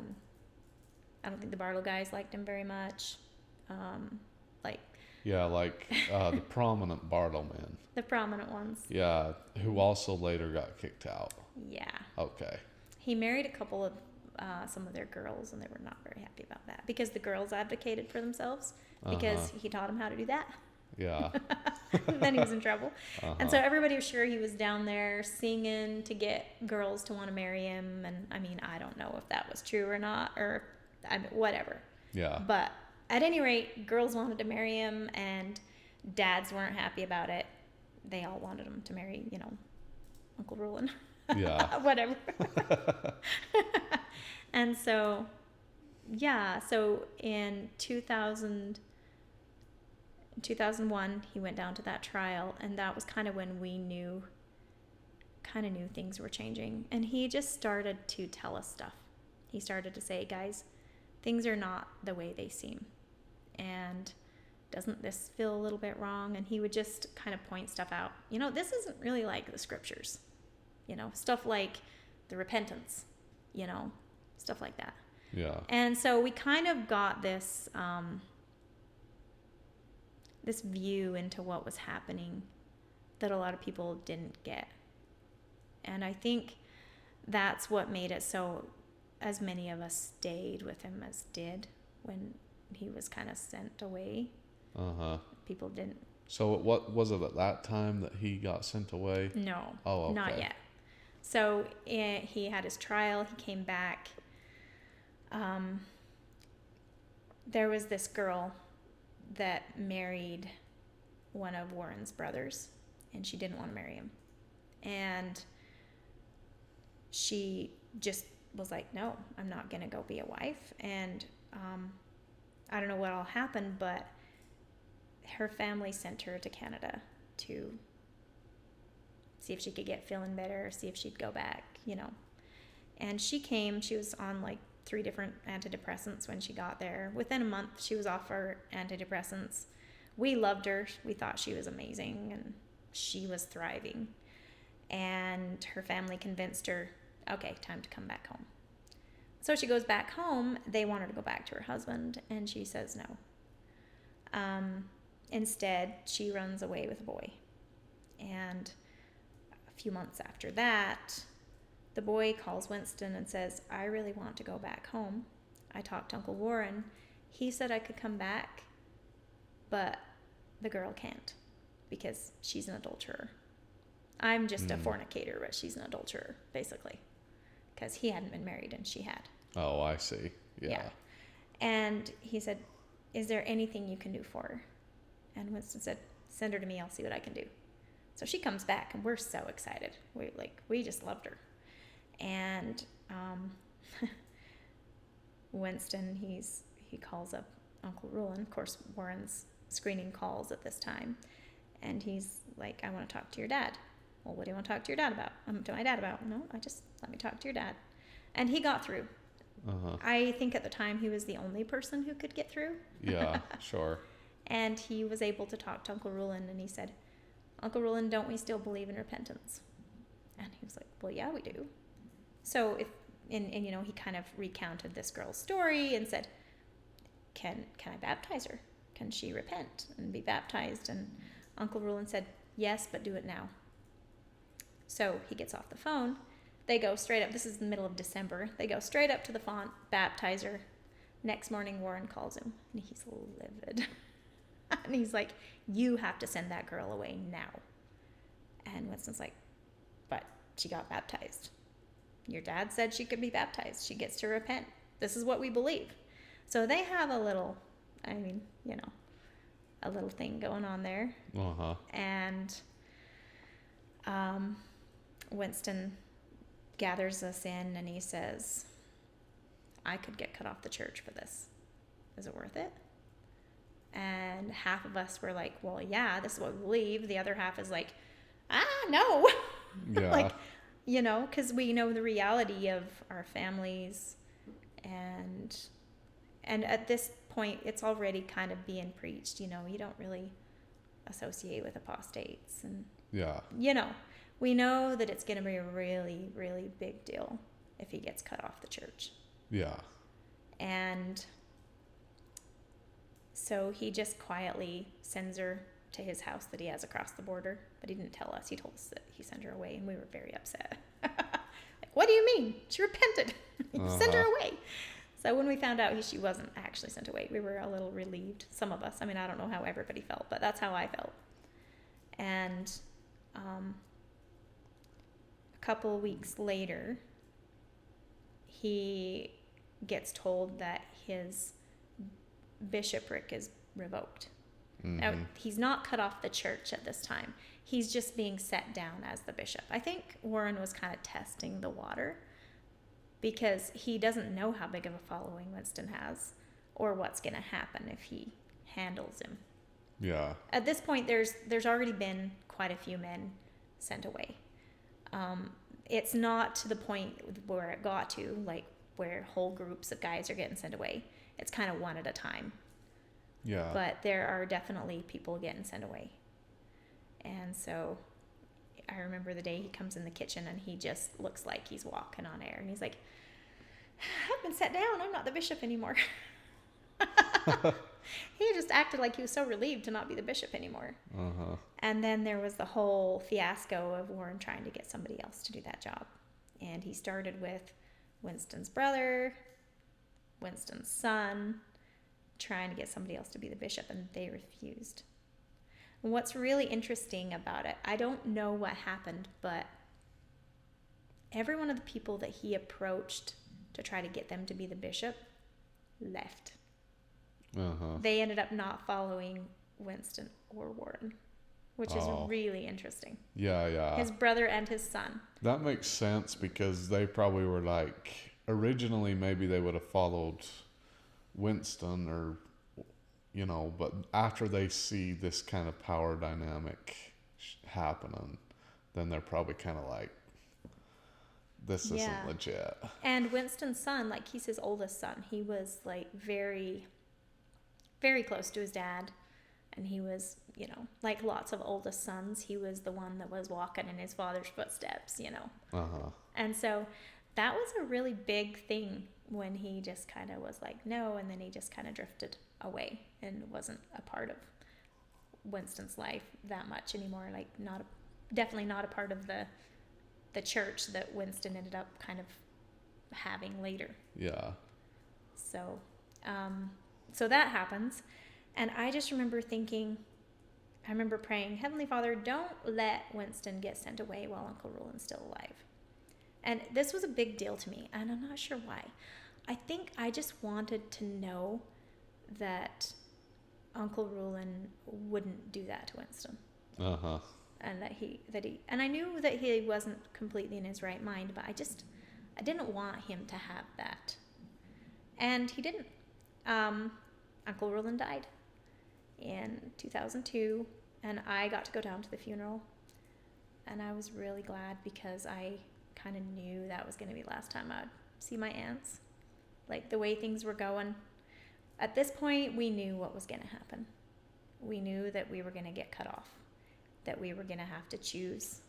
don't think the Barlow guys liked him very much.
The prominent Barlow men.
The prominent ones.
Yeah, who also later got kicked out.
Yeah.
Okay.
He married a couple of some of their girls, and they were not very happy about that because the girls advocated for themselves because he taught them how to do that.
Yeah.
Then he was in trouble. And so everybody was sure he was down there singing to get girls to want to marry him. And I mean, I don't know if that was true or not, or I mean, whatever.
Yeah.
But at any rate, girls wanted to marry him, and dads weren't happy about it. They all wanted him to marry, you know, Uncle Rulon.
Yeah.
Whatever. And so, yeah, so in 2001, he went down to that trial, and that was kind of when we knew things were changing. And he just started to tell us stuff. He started to say, guys, things are not the way they seem. And doesn't this feel a little bit wrong? And he would just kind of point stuff out. You know, this isn't really like the scriptures. You know, stuff like the repentance, you know, stuff like that.
Yeah.
And so we kind of got this this view into what was happening that a lot of people didn't get. And I think that's what made it so as many of us stayed with him as did when he was kind of sent away.
Uh-huh.
People didn't.
So what was it at that time that he got sent away?
No.
Oh, okay.
Not yet. So he had his trial. He came back. There was this girl that married one of Warren's brothers, and she didn't want to marry him. And she just was like, no, I'm not going to go be a wife. And I don't know what all happened, but her family sent her to Canada to see if she could get feeling better, see if she'd go back, you know. And she came. She was on like 3 different antidepressants when she got there. Within a month, she was off her antidepressants. We loved her. We thought she was amazing, and she was thriving. And her family convinced her, okay, time to come back home. So she goes back home. They want her to go back to her husband, and she says no. Instead, she runs away with a boy. And a few months after that, the boy calls Winston and says, I really want to go back home. I talked to Uncle Warren. He said I could come back, but the girl can't because she's an adulterer. I'm just a fornicator, but she's an adulterer, basically, because he hadn't been married and she had.
Oh, I see. Yeah.
And he said, is there anything you can do for her? And Winston said, send her to me. I'll see what I can do. So she comes back, and we're so excited. We just loved her. And Winston, he calls up Uncle Rulon. Of course, Warren's screening calls at this time. And he's like, I want to talk to your dad. Well, what do you want to talk to your dad about? To my dad about? No, let me talk to your dad. And he got through. I think at the time he was the only person who could get through.
Yeah, sure.
And he was able to talk to Uncle Rulon, and he said, Uncle Rulon, don't we still believe in repentance? And he was like, well, yeah, we do. So he kind of recounted this girl's story and said, can I baptize her? Can she repent and be baptized? And Uncle Rulon said, yes, but do it now. So he gets off the phone. They go straight up. This is the middle of December. They go straight up to the font, baptize her. Next morning, Warren calls him, and he's livid. And he's like, you have to send that girl away now. And Winston's like, but she got baptized. Your dad said she could be baptized. She gets to repent. This is what we believe. So they have a little thing going on there. And Winston gathers us in, and he says, I could get cut off the church for this. Is it worth it? And half of us were like, well, yeah, this is what we believe. The other half is like, no.
Yeah.
Because we know the reality of our families, and at this point, it's already kind of being preached. You don't really associate with apostates, and we know that it's going to be a really, really big deal if he gets cut off the church.
Yeah.
And so he just quietly sends her to his house that he has across the border, but he didn't tell us. He told us that he sent her away, and we were very upset. Like, what do you mean? She repented. Send her away. So when we found out she wasn't actually sent away, we were a little relieved. Some of us. I mean, I don't know how everybody felt, but that's how I felt. And a couple of weeks later, he gets told that his bishopric is revoked. Now, he's not cut off the church at this time. He's just being set down as the bishop. I think Warren was kind of testing the water because he doesn't know how big of a following Winston has or what's going to happen if he handles him.
Yeah.
At this point, there's already been quite a few men sent away. It's not to the point where it got to, like where whole groups of guys are getting sent away. It's kind of one at a time.
Yeah.
But there are definitely people getting sent away. And so I remember the day he comes in the kitchen and he just looks like he's walking on air. And he's like, I've been set down. I'm not the bishop anymore. He just acted like he was so relieved to not be the bishop anymore. And then there was the whole fiasco of Warren trying to get somebody else to do that job. And he started with Winston's brother, Winston's son, trying to get somebody else to be the bishop, and they refused. And what's really interesting about it, I don't know what happened, but every one of the people that he approached to try to get them to be the bishop left. They ended up not following Winston or Warren, which is really interesting.
Yeah.
His brother and his son.
That makes sense because they probably were like, originally maybe they would have followed Winston or, but after they see this kind of power dynamic happening, then they're probably kind of like, this isn't legit.
And Winston's son, like he's his oldest son, he was like very, very close to his dad. And he was, like lots of oldest sons, he was the one that was walking in his father's footsteps, And so that was a really big thing when he just kind of was like, no, and then he just kind of drifted away and wasn't a part of Winston's life that much anymore. Like definitely not a part of the church that Winston ended up kind of having later.
Yeah.
So, so that happens. And I just remember praying, Heavenly Father, don't let Winston get sent away while Uncle Rulon's still alive. And this was a big deal to me, and I'm not sure why. I think I just wanted to know that Uncle Rulon wouldn't do that to Winston. And and I knew that he wasn't completely in his right mind, but I didn't want him to have that. And he didn't. Uncle Rulon died in 2002, and I got to go down to the funeral. And I was really glad because I kind of knew that was going to be the last time I'd see my aunts. Like, the way things were going. At this point, we knew what was going to happen. We knew that we were going to get cut off, that we were going to have to choose.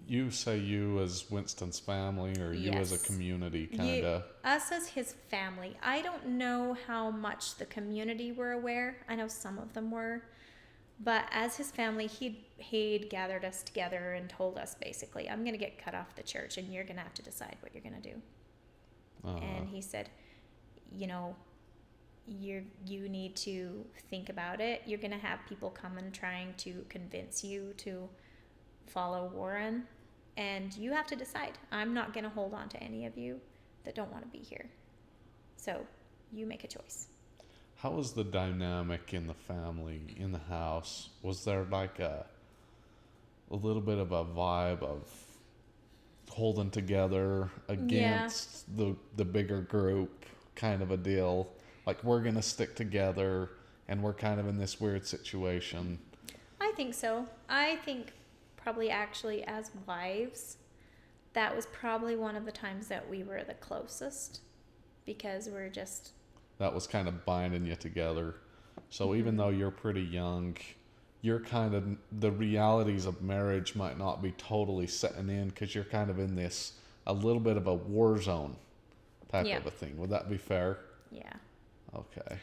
You say you as Winston's family, or you as a community, kind of?
Us as his family. I don't know how much the community were aware. I know some of them were. But as his family, he'd gathered us together and told us, basically, I'm going to get cut off the church, and you're going to have to decide what you're going to do. And he said, you know, you need to think about it. You're going to have people come and trying to convince you to follow Warren, and you have to decide. I'm not going to hold on to any of you that don't want to be here. So you make a choice.
How was the dynamic in the family, in the house? Was there like a little bit of a vibe of holding together against the bigger group kind of a deal? Like, we're going to stick together, and we're kind of in this weird situation.
I think so. I think probably actually as wives, that was probably one of the times that we were the closest, because we're just...
That was kind of binding you together. So even though you're pretty young, you're kind of... The realities of marriage might not be totally setting in, because you're kind of in this, a little bit of a war zone type of a thing. Would that be fair?
Yeah.
Okay.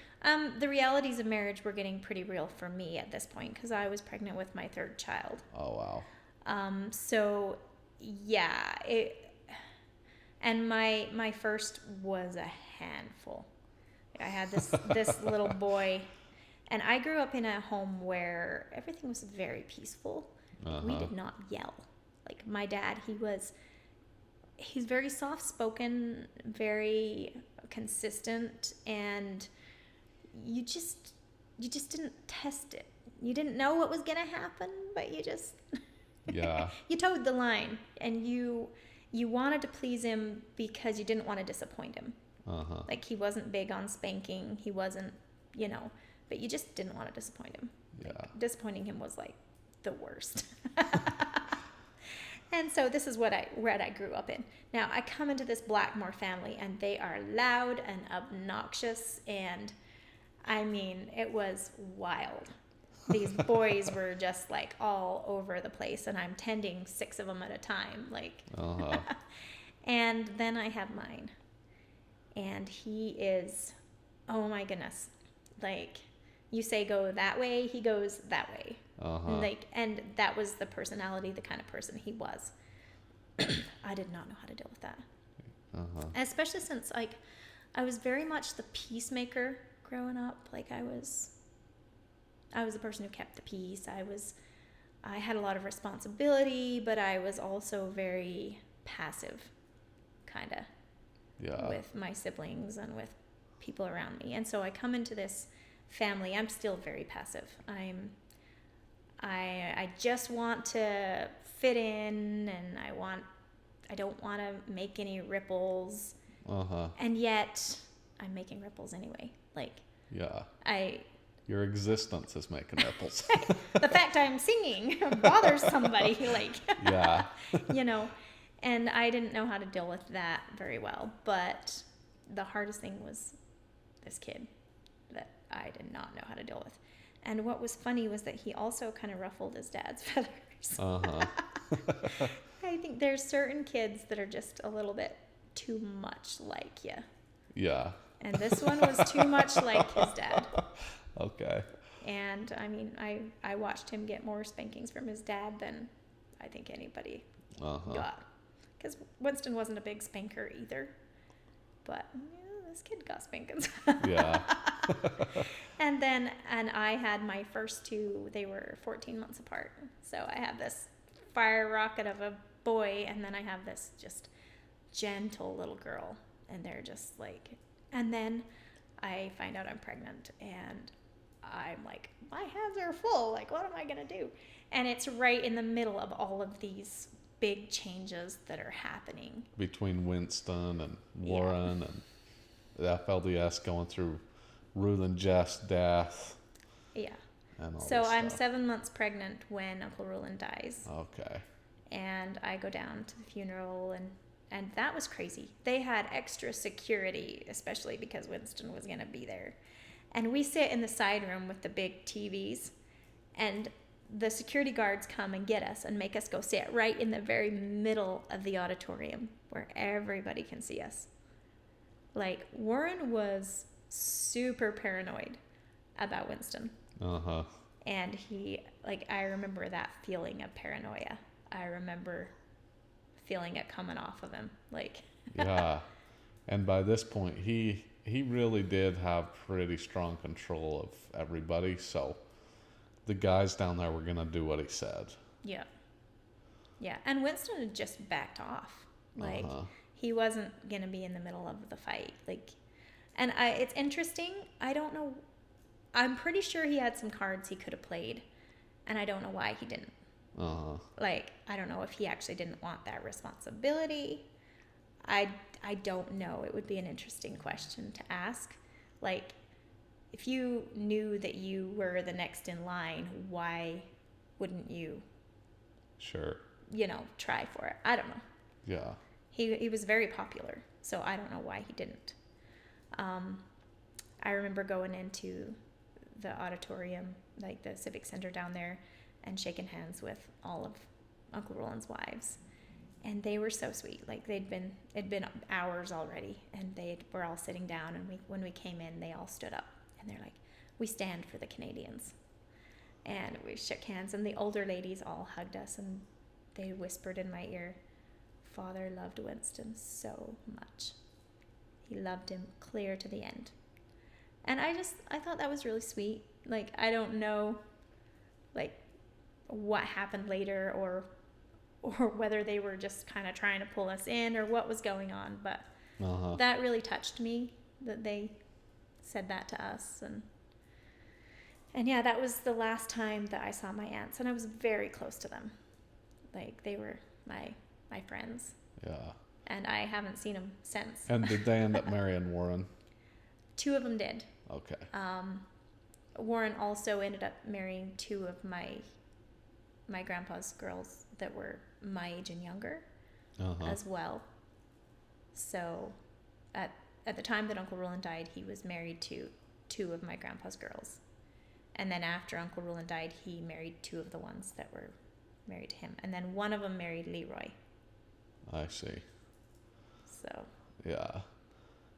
The realities of marriage were getting pretty real for me at this point, because I was pregnant with my third child.
Oh, wow.
So, yeah. And my first was a handful. I had this little boy, and I grew up in a home where everything was very peaceful. We did not yell. Like, my dad, he's very soft-spoken, very consistent, and you just didn't test it. You didn't know what was gonna happen, but you just you towed the line, and you wanted to please him because you didn't want to disappoint him. Like, he wasn't big on spanking, he wasn't, but you just didn't want to disappoint him. Like, disappointing him was like the worst. And so this is what I grew up in. Now, I come into this Blackmore family, and they are loud and obnoxious, and I mean, it was wild. These boys were just like all over the place, and I'm tending 6 of them at a time, like. And then I have mine, and he is, oh my goodness, like, you say go that way, he goes that way. Like, and that was the personality, the kind of person he was. I did not know how to deal with that. Especially since, like, I was very much the peacemaker growing up. Like, I was the person who kept the peace. I had a lot of responsibility, but I was also very passive, kind of, with my siblings and with people around me. And so I come into this family, I'm still very passive. I just want to fit in, and I don't want to make any ripples. And yet I'm making ripples anyway. Like,
your existence is making ripples.
The fact I'm singing bothers somebody, like, and I didn't know how to deal with that very well. But the hardest thing was this kid that I did not know how to deal with. And what was funny was that he also kind of ruffled his dad's feathers. I think there's certain kids that are just a little bit too much like you. Yeah. And this one was too much like his dad.
Okay.
And I mean, I watched him get more spankings from his dad than I think anybody got. Because Winston wasn't a big spanker either. But this kid got spankings. And I had my first 2, they were 14 months apart. So I have this fire rocket of a boy, and then I have this just gentle little girl. And they're just like, and then I find out I'm pregnant, and I'm like, my hands are full. Like, what am I going to do? And it's right in the middle of all of these big changes that are happening.
Between Winston and Warren and... the FLDS going through Rulon Jeffs' death.
Yeah.
And all
So
this
I'm
stuff.
7 months pregnant when Uncle Rulon dies.
Okay.
And I go down to the funeral, and that was crazy. They had extra security, especially because Winston was going to be there. And we sit in the side room with the big TVs, and the security guards come and get us and make us go sit right in the very middle of the auditorium where everybody can see us. Like, Warren was super paranoid about Winston.
Uh-huh.
And I remember that feeling of paranoia. I remember feeling it coming off of him.
Yeah. And by this point, he really did have pretty strong control of everybody. So the guys down there were going to do what he said.
Yeah. Yeah. And Winston had just backed off. He wasn't going to be in the middle of the fight. It's interesting. I don't know. I'm pretty sure he had some cards he could have played, and I don't know why he didn't.
Uh-huh.
I don't know if he actually didn't want that responsibility. I don't know. It would be an interesting question to ask. If you knew that you were the next in line, why wouldn't you?
Sure.
Try for it. I don't know.
Yeah.
He was very popular, so I don't know why he didn't. I remember going into the auditorium, the civic center down there, and shaking hands with all of Uncle Rulon's wives, and they were so sweet. It'd been hours already, and they were all sitting down, and when we came in, they all stood up, and they're like, "We stand for the Canadians," and we shook hands, and the older ladies all hugged us, and they whispered in my ear, "Father loved Winston so much. He loved him clear to the end." And I thought that was really sweet. I don't know, what happened later or whether they were just kind of trying to pull us in or what was going on. But
Uh-huh.
that really touched me that they said that to us. And yeah, that was the last time that I saw my aunts. And I was very close to them. They were my friends.
Yeah.
And I haven't seen them since.
And did they end up marrying Warren?
2 of them did.
Okay.
Warren also ended up marrying 2 of my grandpa's girls that were my age and younger
Uh-huh.
as well. So at the time that Uncle Rulon died, he was married to 2 of my grandpa's girls. And then after Uncle Rulon died, he married 2 of the ones that were married to him. And then one of them married Leroy.
I see.
So
Yeah.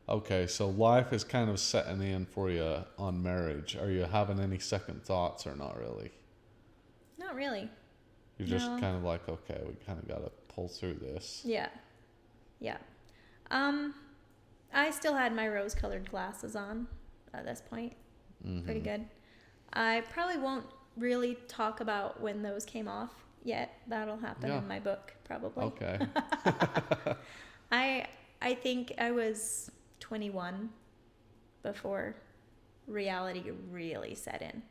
Okay, so life is kind of setting in for you on marriage. Are you having any second thoughts or not really?
not really.
You're just
No.
kind of like, okay, we kind of got to pull through this.
Yeah. Yeah. I still had my rose-colored glasses on at this point.
Mm-hmm.
Pretty good. I probably won't really talk about when those came off yet. That'll happen
Yeah.
in my book, probably.
Okay.
I think I was 21 before reality really set in.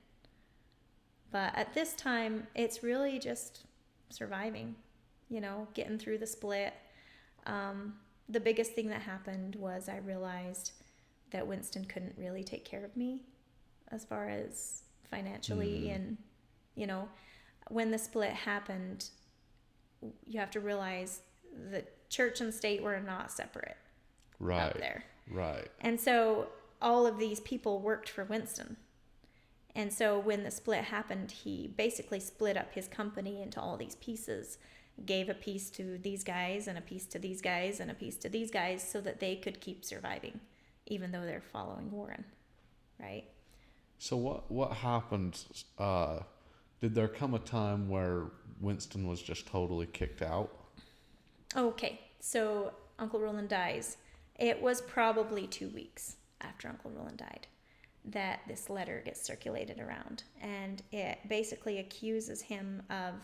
But at this time, it's really just surviving, getting through the split. The biggest thing that happened was I realized that Winston couldn't really take care of me as far as financially. And, when the split happened, you have to realize that church and state were not separate
Right.
up there.
Right.
And so all of these people worked for Winston. And so when the split happened, he basically split up his company into all these pieces, gave a piece to these guys and a piece to these guys and a piece to these guys so that they could keep surviving, even though they're following Warren, right?
So what happened? Did there come a time where Winston was just totally kicked out?
Okay, so Uncle Rulon dies. It was probably 2 weeks after Uncle Rulon died that this letter gets circulated around, and it basically accuses him of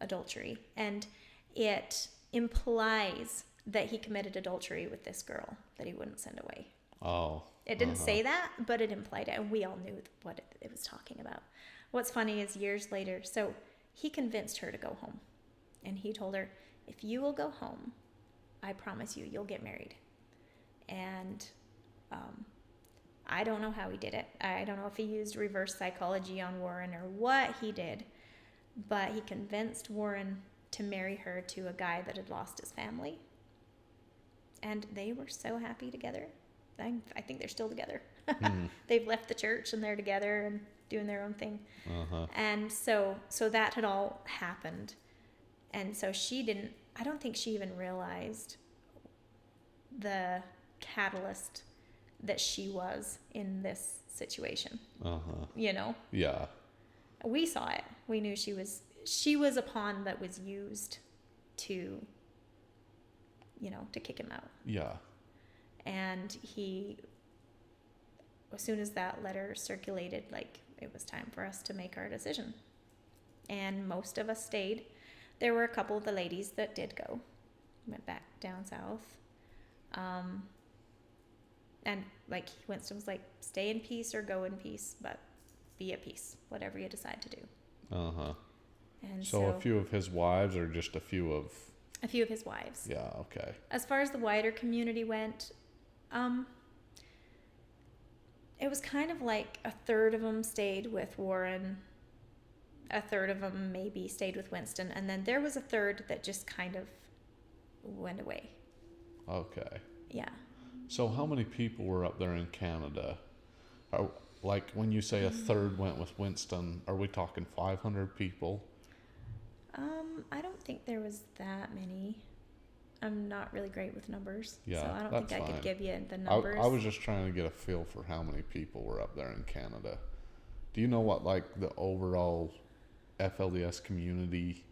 adultery, and it implies that he committed adultery with this girl that he wouldn't send away.
Oh.
It didn't say that, but it implied it, and we all knew what it was talking about. What's funny is years later, so he convinced her to go home, and he told her, if you will go home, I promise you'll get married. And I don't know how he did it. I don't know if he used reverse psychology on Warren or what he did, but he convinced Warren to marry her to a guy that had lost his family. And they were so happy together. I think they're still together. They've left the church and they're together and doing their own thing. And so that had all happened. And so I don't think she even realized the catalyst that she was in this situation. You know?
Yeah.
We saw it. We knew she was a pawn that was used to, you know, to kick him out.
Yeah.
And as soon as that letter circulated, like, it was time for us to make our decision. And most of us stayed. There were a couple of the ladies that did go, went back down south. And like Winston was like, stay in peace or go in peace, but be at peace, whatever you decide to do. And
so a few of his wives, or just a few of
his wives.
Yeah, okay.
As far as the wider community went, it was kind of like a third of them stayed with Warren, a third of them maybe stayed with Winston, and then there was a third that just kind of went away.
Okay.
Yeah.
So how many people were up there in Canada? Like, when you say a third went with Winston, are we talking 500 people?
I don't think there was that many. I'm not really great with numbers.
Yeah,
so I don't think I could give you the numbers.
I was just trying to get a feel for how many people were up there in Canada. Do you know what, like, the overall FLDS community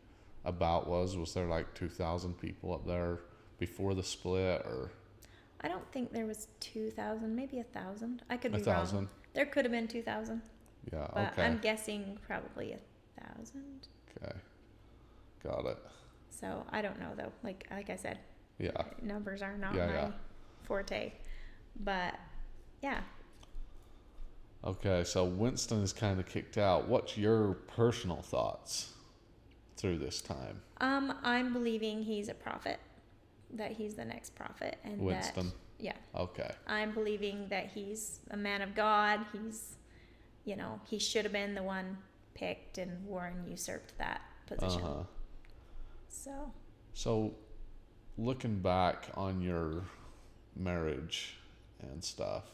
about was? Was there like 2,000 people up there before the split, or?
I don't think there was 2,000, maybe 1,000. I could be
1,000?
wrong. There could have been 2,000.
Yeah,
but
okay.
I'm guessing probably 1,000.
Okay. Got it.
So I don't know though. Like I said,
yeah,
numbers are not my forte. But yeah.
Okay, so Winston is kind of kicked out. What's your personal thoughts through this time?
I'm believing he's a prophet, that he's the next prophet, and
Winston.
Yeah.
Okay.
I'm believing that he's a man of God. He's, you know, he should have been the one picked, and Warren usurped that position. So
looking back on your marriage and stuff,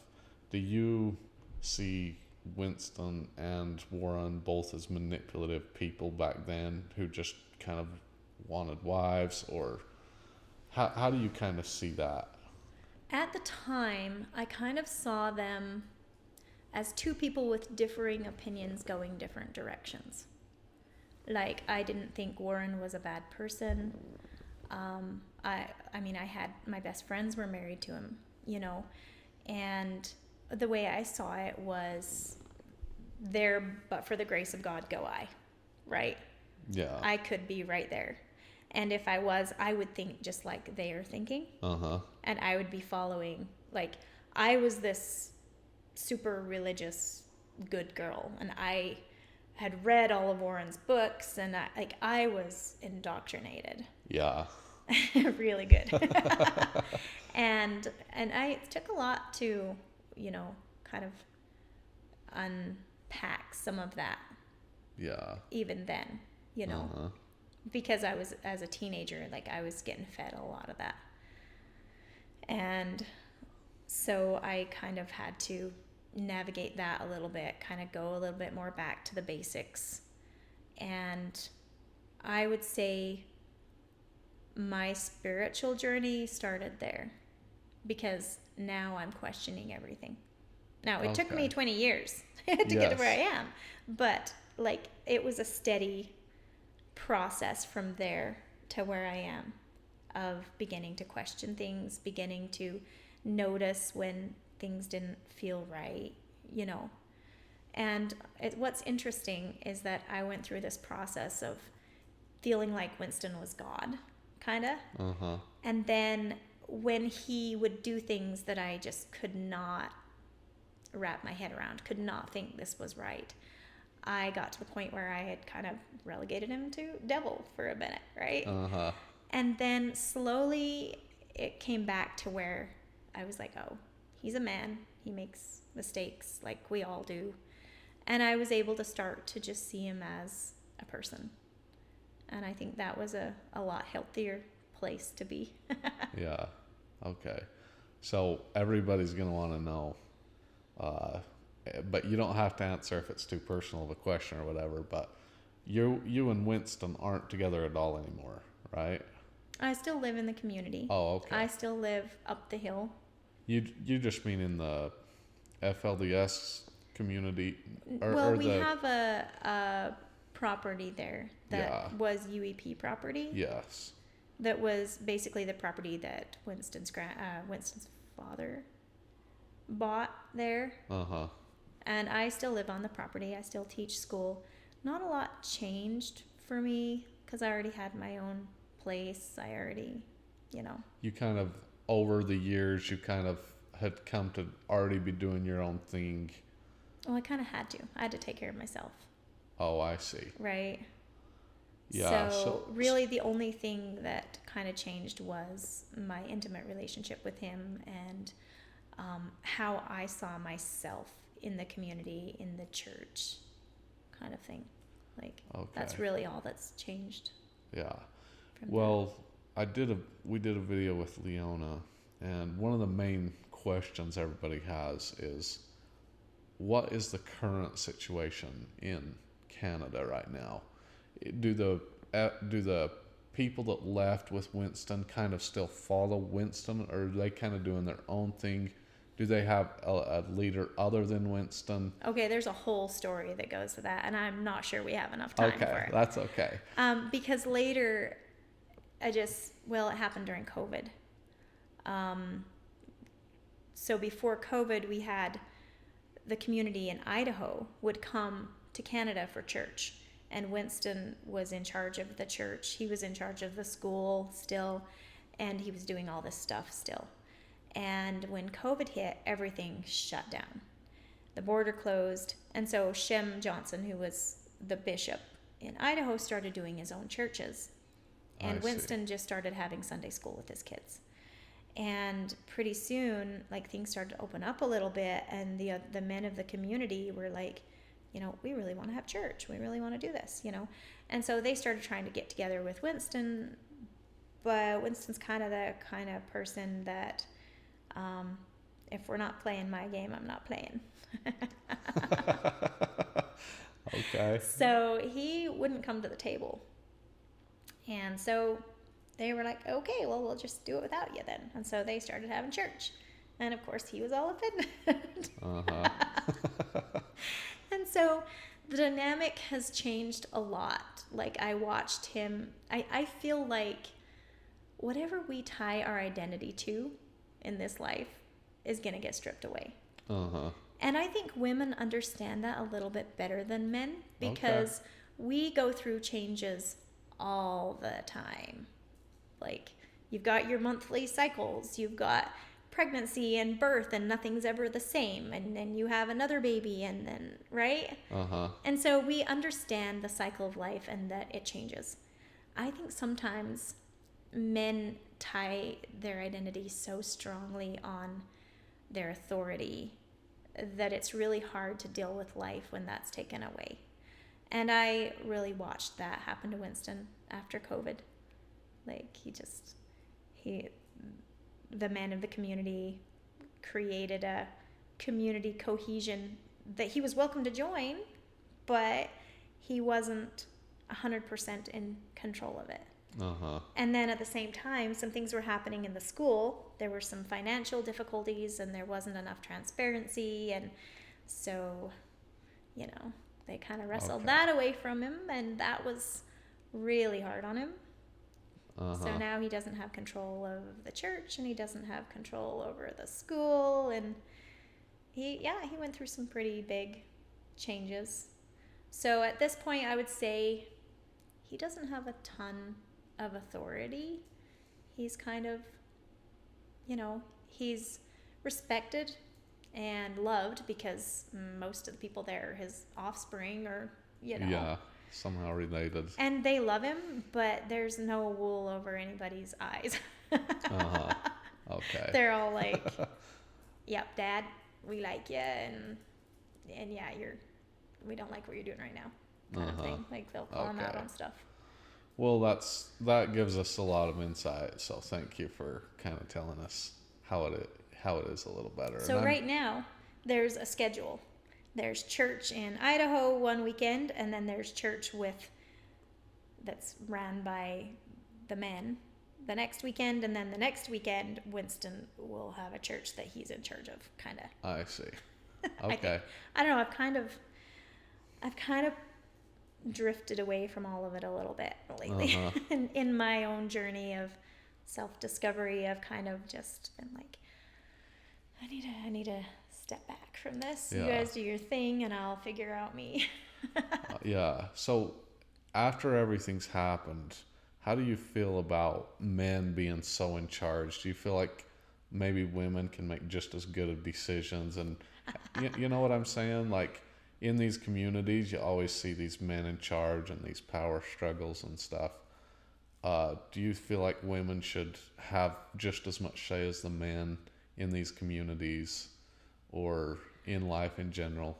do you see Winston and Warren both as manipulative people back then who just kind of wanted wives, or how do you kind of see that?
At the time, I kind of saw them as two people with differing opinions going different directions. Like, I didn't think Warren was a bad person. I mean, I had my best friends were married to him, you know, and the way I saw it was, there, but for the grace of God go I, right?
Yeah.
I could be right there. And if I was, I would think just like they are thinking. And I would be following, like, I was this super religious good girl, and I had read all of Warren's books, and I was indoctrinated.
Yeah.
Really good. and it took a lot to, you know, kind of unpack some of that.
Yeah.
Even then, you know, because I was, as a teenager, like, I was getting fed a lot of that. And so I kind of had to navigate that a little bit, kind of go a little bit more back to the basics. And I would say my spiritual journey started there, because now I'm questioning everything. Now, it took me 20 years to get to where I am, but like, it was a steady process from there to where I am, of beginning to question things, beginning to notice when things didn't feel right, you know. And what's interesting is that I went through this process of feeling like Winston was God, kind of. And then when he would do things that I just could not wrap my head around, could not think this was right, I got to the point where I had kind of relegated him to devil for a minute, right? And then slowly it came back to where I was like, oh, he's a man. He makes mistakes like we all do. And I was able to start to just see him as a person. And I think that was a lot healthier place to be.
Yeah. Okay. So everybody's going to want to know, but you don't have to answer if it's too personal of a question or whatever, but you and Winston aren't together at all anymore, right?
I still live in the community.
Oh, okay.
I still live up the hill.
You just mean in the FLDS community?
We have a property there that was UEP property.
Yes.
That was basically the property that Winston's father bought there.
Uh-huh.
And I still live on the property. I still teach school. Not a lot changed for me because I already had my own place. I already,
You kind of, over the years, you kind of had come to already be doing your own thing.
Well, I kind of had to. I had to take care of myself.
Oh, I see.
Right.
Yeah.
So really the only thing that kind of changed was my intimate relationship with him and how I saw myself in the community, in the church kind of thing. Like, That's really all that's changed.
Yeah. Well, we did a video with Leona, and one of the main questions everybody has is, what is the current situation in Canada right now? Do the people that left with Winston kind of still follow Winston, or are they kind of doing their own thing? Do they have a leader other than Winston?
Okay, there's a whole story that goes to that, and I'm not sure we have enough time for it.
Okay, that's okay.
Because later, it happened during COVID. So before COVID, we had the community in Idaho would come to Canada for church. And Winston was in charge of the church. He was in charge of the school still. And he was doing all this stuff still. And when COVID hit, everything shut down. The border closed. And so Jaden Johnson, who was the bishop in Idaho, started doing his own churches. And Winston just started having Sunday school with his kids. And pretty soon, things started to open up a little bit. And the men of the community were like, we really want to have church. We really want to do this, And so they started trying to get together with Winston. But Winston's kind of the kind of person that if we're not playing my game, I'm not playing.
Okay.
So he wouldn't come to the table. And so they were like, okay, well, we'll just do it without you then. And so they started having church. And of course, he was all offended.
Uh-huh.
And so the dynamic has changed a lot. I watched him. I feel like whatever we tie our identity to in this life is going to get stripped away.
Uh-huh.
And I think women understand that a little bit better than men because we go through changes all the time. You've got your monthly cycles, you've got pregnancy and birth, and nothing's ever the same, and then you have another baby, and then, right?
Uh-huh.
And so we understand the cycle of life and that it changes. I think sometimes men tie their identity so strongly on their authority that it's really hard to deal with life when that's taken away. And I really watched that happen to Winston after COVID. The man of the community created a community cohesion that he was welcome to join, but he wasn't 100% in control of it.
Uh-huh.
And then at the same time, some things were happening in the school. There were some financial difficulties and there wasn't enough transparency. And so, they kind of wrestled that away from him, and that was really hard on him.
Uh-huh.
So now he doesn't have control of the church, and he doesn't have control over the school, and he went through some pretty big changes. So at this point, I would say he doesn't have a ton of authority. He's kind of, he's respected and loved because most of the people there are his offspring or,
Yeah, somehow related.
And they love him, but there's no wool over anybody's eyes.
Uh-huh. Okay.
They're all like, yep, Dad, we like you, and yeah, we don't like what you're doing right now, kind of thing. Like they'll call them out on stuff.
Well, that gives us a lot of insight. So thank you for kind of telling us how it is a little better.
So right now, there's a schedule. There's church in Idaho one weekend, and then there's church that's ran by the men the next weekend, and then the next weekend Winston will have a church that he's in charge of, kind of.
I see. Okay.
I don't know. I've kind of drifted away from all of it a little bit lately. in my own journey of self-discovery. I've kind of just been like, I need to step back from this. Yeah. You guys do your thing, and I'll figure out me.
Yeah. So after everything's happened, how do you feel about men being so in charge? Do you feel like maybe women can make just as good of decisions? And you know what I'm saying? Like in these communities, you always see these men in charge and these power struggles and stuff. Do you feel like women should have just as much say as the men in these communities or in life in general?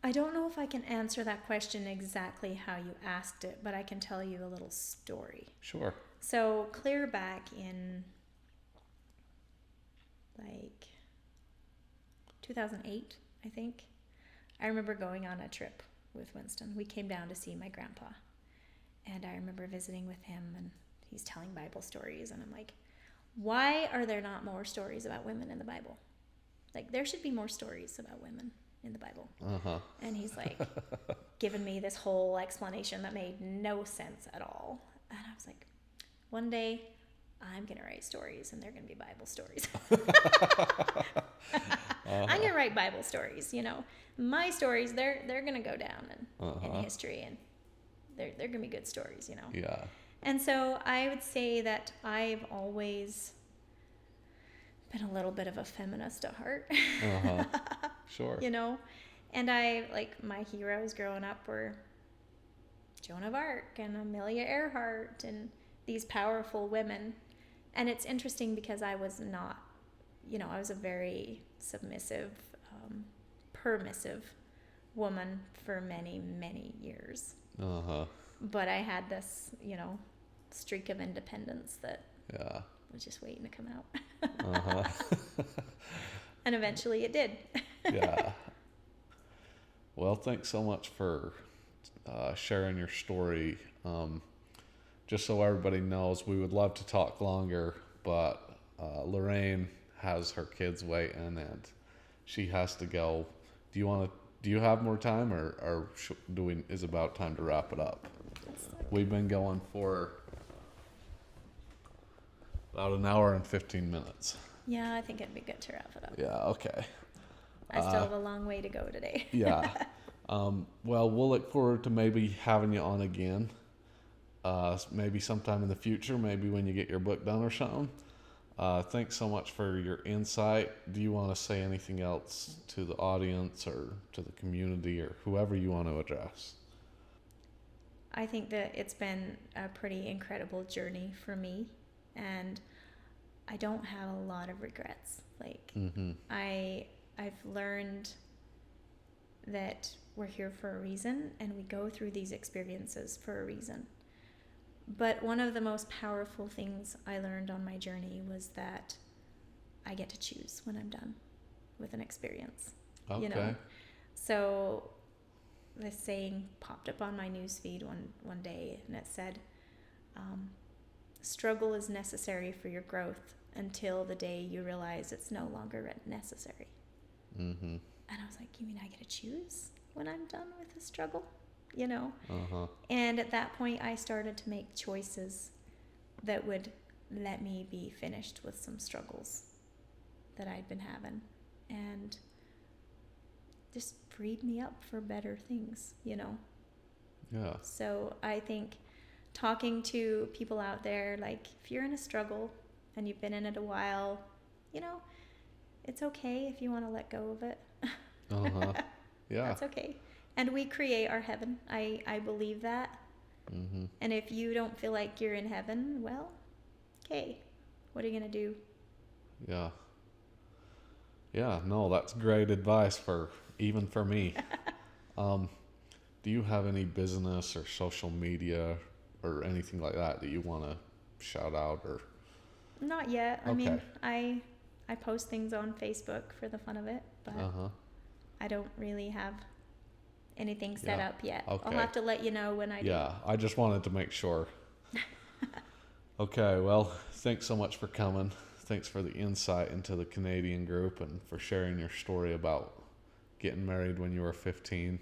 I don't know if I can answer that question exactly how you asked it, but I can tell you a little story.
Sure.
So clear back in like 2008, I think, I remember going on a trip with Winston. We came down to see my grandpa, and I remember visiting with him, and he's telling Bible stories, and I'm like, why are there not more stories about women in the Bible? Like, there should be more stories about women in the Bible. And he's like giving me this whole explanation that made no sense at all. And I was like, one day I'm going to write stories, and they're going to be Bible stories. I'm going to write Bible stories, you know. My stories, they're going to go down in history, and they're going to be good stories, you know.
Yeah.
And so I would say that I've always been a little bit of a feminist at heart.
Sure.
You know, and my heroes growing up were Joan of Arc and Amelia Earhart and these powerful women. And it's interesting because I was not, you know, I was a very submissive, permissive woman for many, many years. But I had this, you know, streak of independence that was just waiting to come out. And eventually it did.
Yeah. Well, thanks so much for sharing your story. Just so everybody knows, we would love to talk longer, but Lorraine has her kids waiting, and she has to go. Do you have more time, or is it about time to wrap it up? We've been going for about an hour and 15 minutes.
Yeah, I think it'd be good to wrap it up.
Yeah, okay.
I still have a long way to go today.
Yeah. Well, we'll look forward to maybe having you on again. Maybe sometime in the future, maybe when you get your book done or something. Thanks so much for your insight. Do you want to say anything else to the audience or to the community or whoever you want to address?
I think that it's been a pretty incredible journey for me, and I don't have a lot of regrets. Like, I've learned that we're here for a reason, and we go through these experiences for a reason. But one of the most powerful things I learned on my journey was that I get to choose when I'm done with an experience.
Okay.
You know? So this saying popped up on my newsfeed one day, and it said, struggle is necessary for your growth until the day you realize it's no longer necessary. And I was like, you mean I get to choose when I'm done with the struggle? You know? And at that point, I started to make choices that would let me be finished with some struggles that I'd been having, and just freed me up for better things, you know?
Yeah.
So I think talking to people out there, like, if you're in a struggle and you've been in it a while, you know, it's okay if you want to let go of it.
Yeah.
That's okay. And we create our heaven. I believe that. And if you don't feel like you're in heaven, well, okay, what are you going to do?
Yeah. Yeah, no, that's great advice even for me. Do you have any business or social media or anything like that you want to shout out or?
Not yet. I
Okay.
mean, I post things on Facebook for the fun of it, but I don't really have anything set up yet.
Okay.
I'll have to let you know when I do.
Yeah, I just wanted to make sure. Okay, well, thanks so much for coming. Thanks for the insight into the Canadian group and for sharing your story about getting married when you were 15.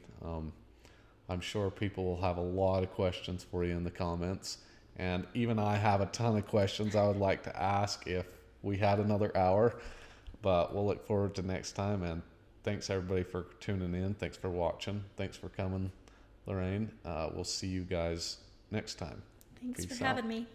I'm sure people will have a lot of questions for you in the comments. And even I have a ton of questions I would like to ask if we had another hour. But we'll look forward to next time. And thanks, everybody, for tuning in. Thanks for watching. Thanks for coming, Lorraine. We'll see you guys next time.
Thanks
Peace
for
out.
having me.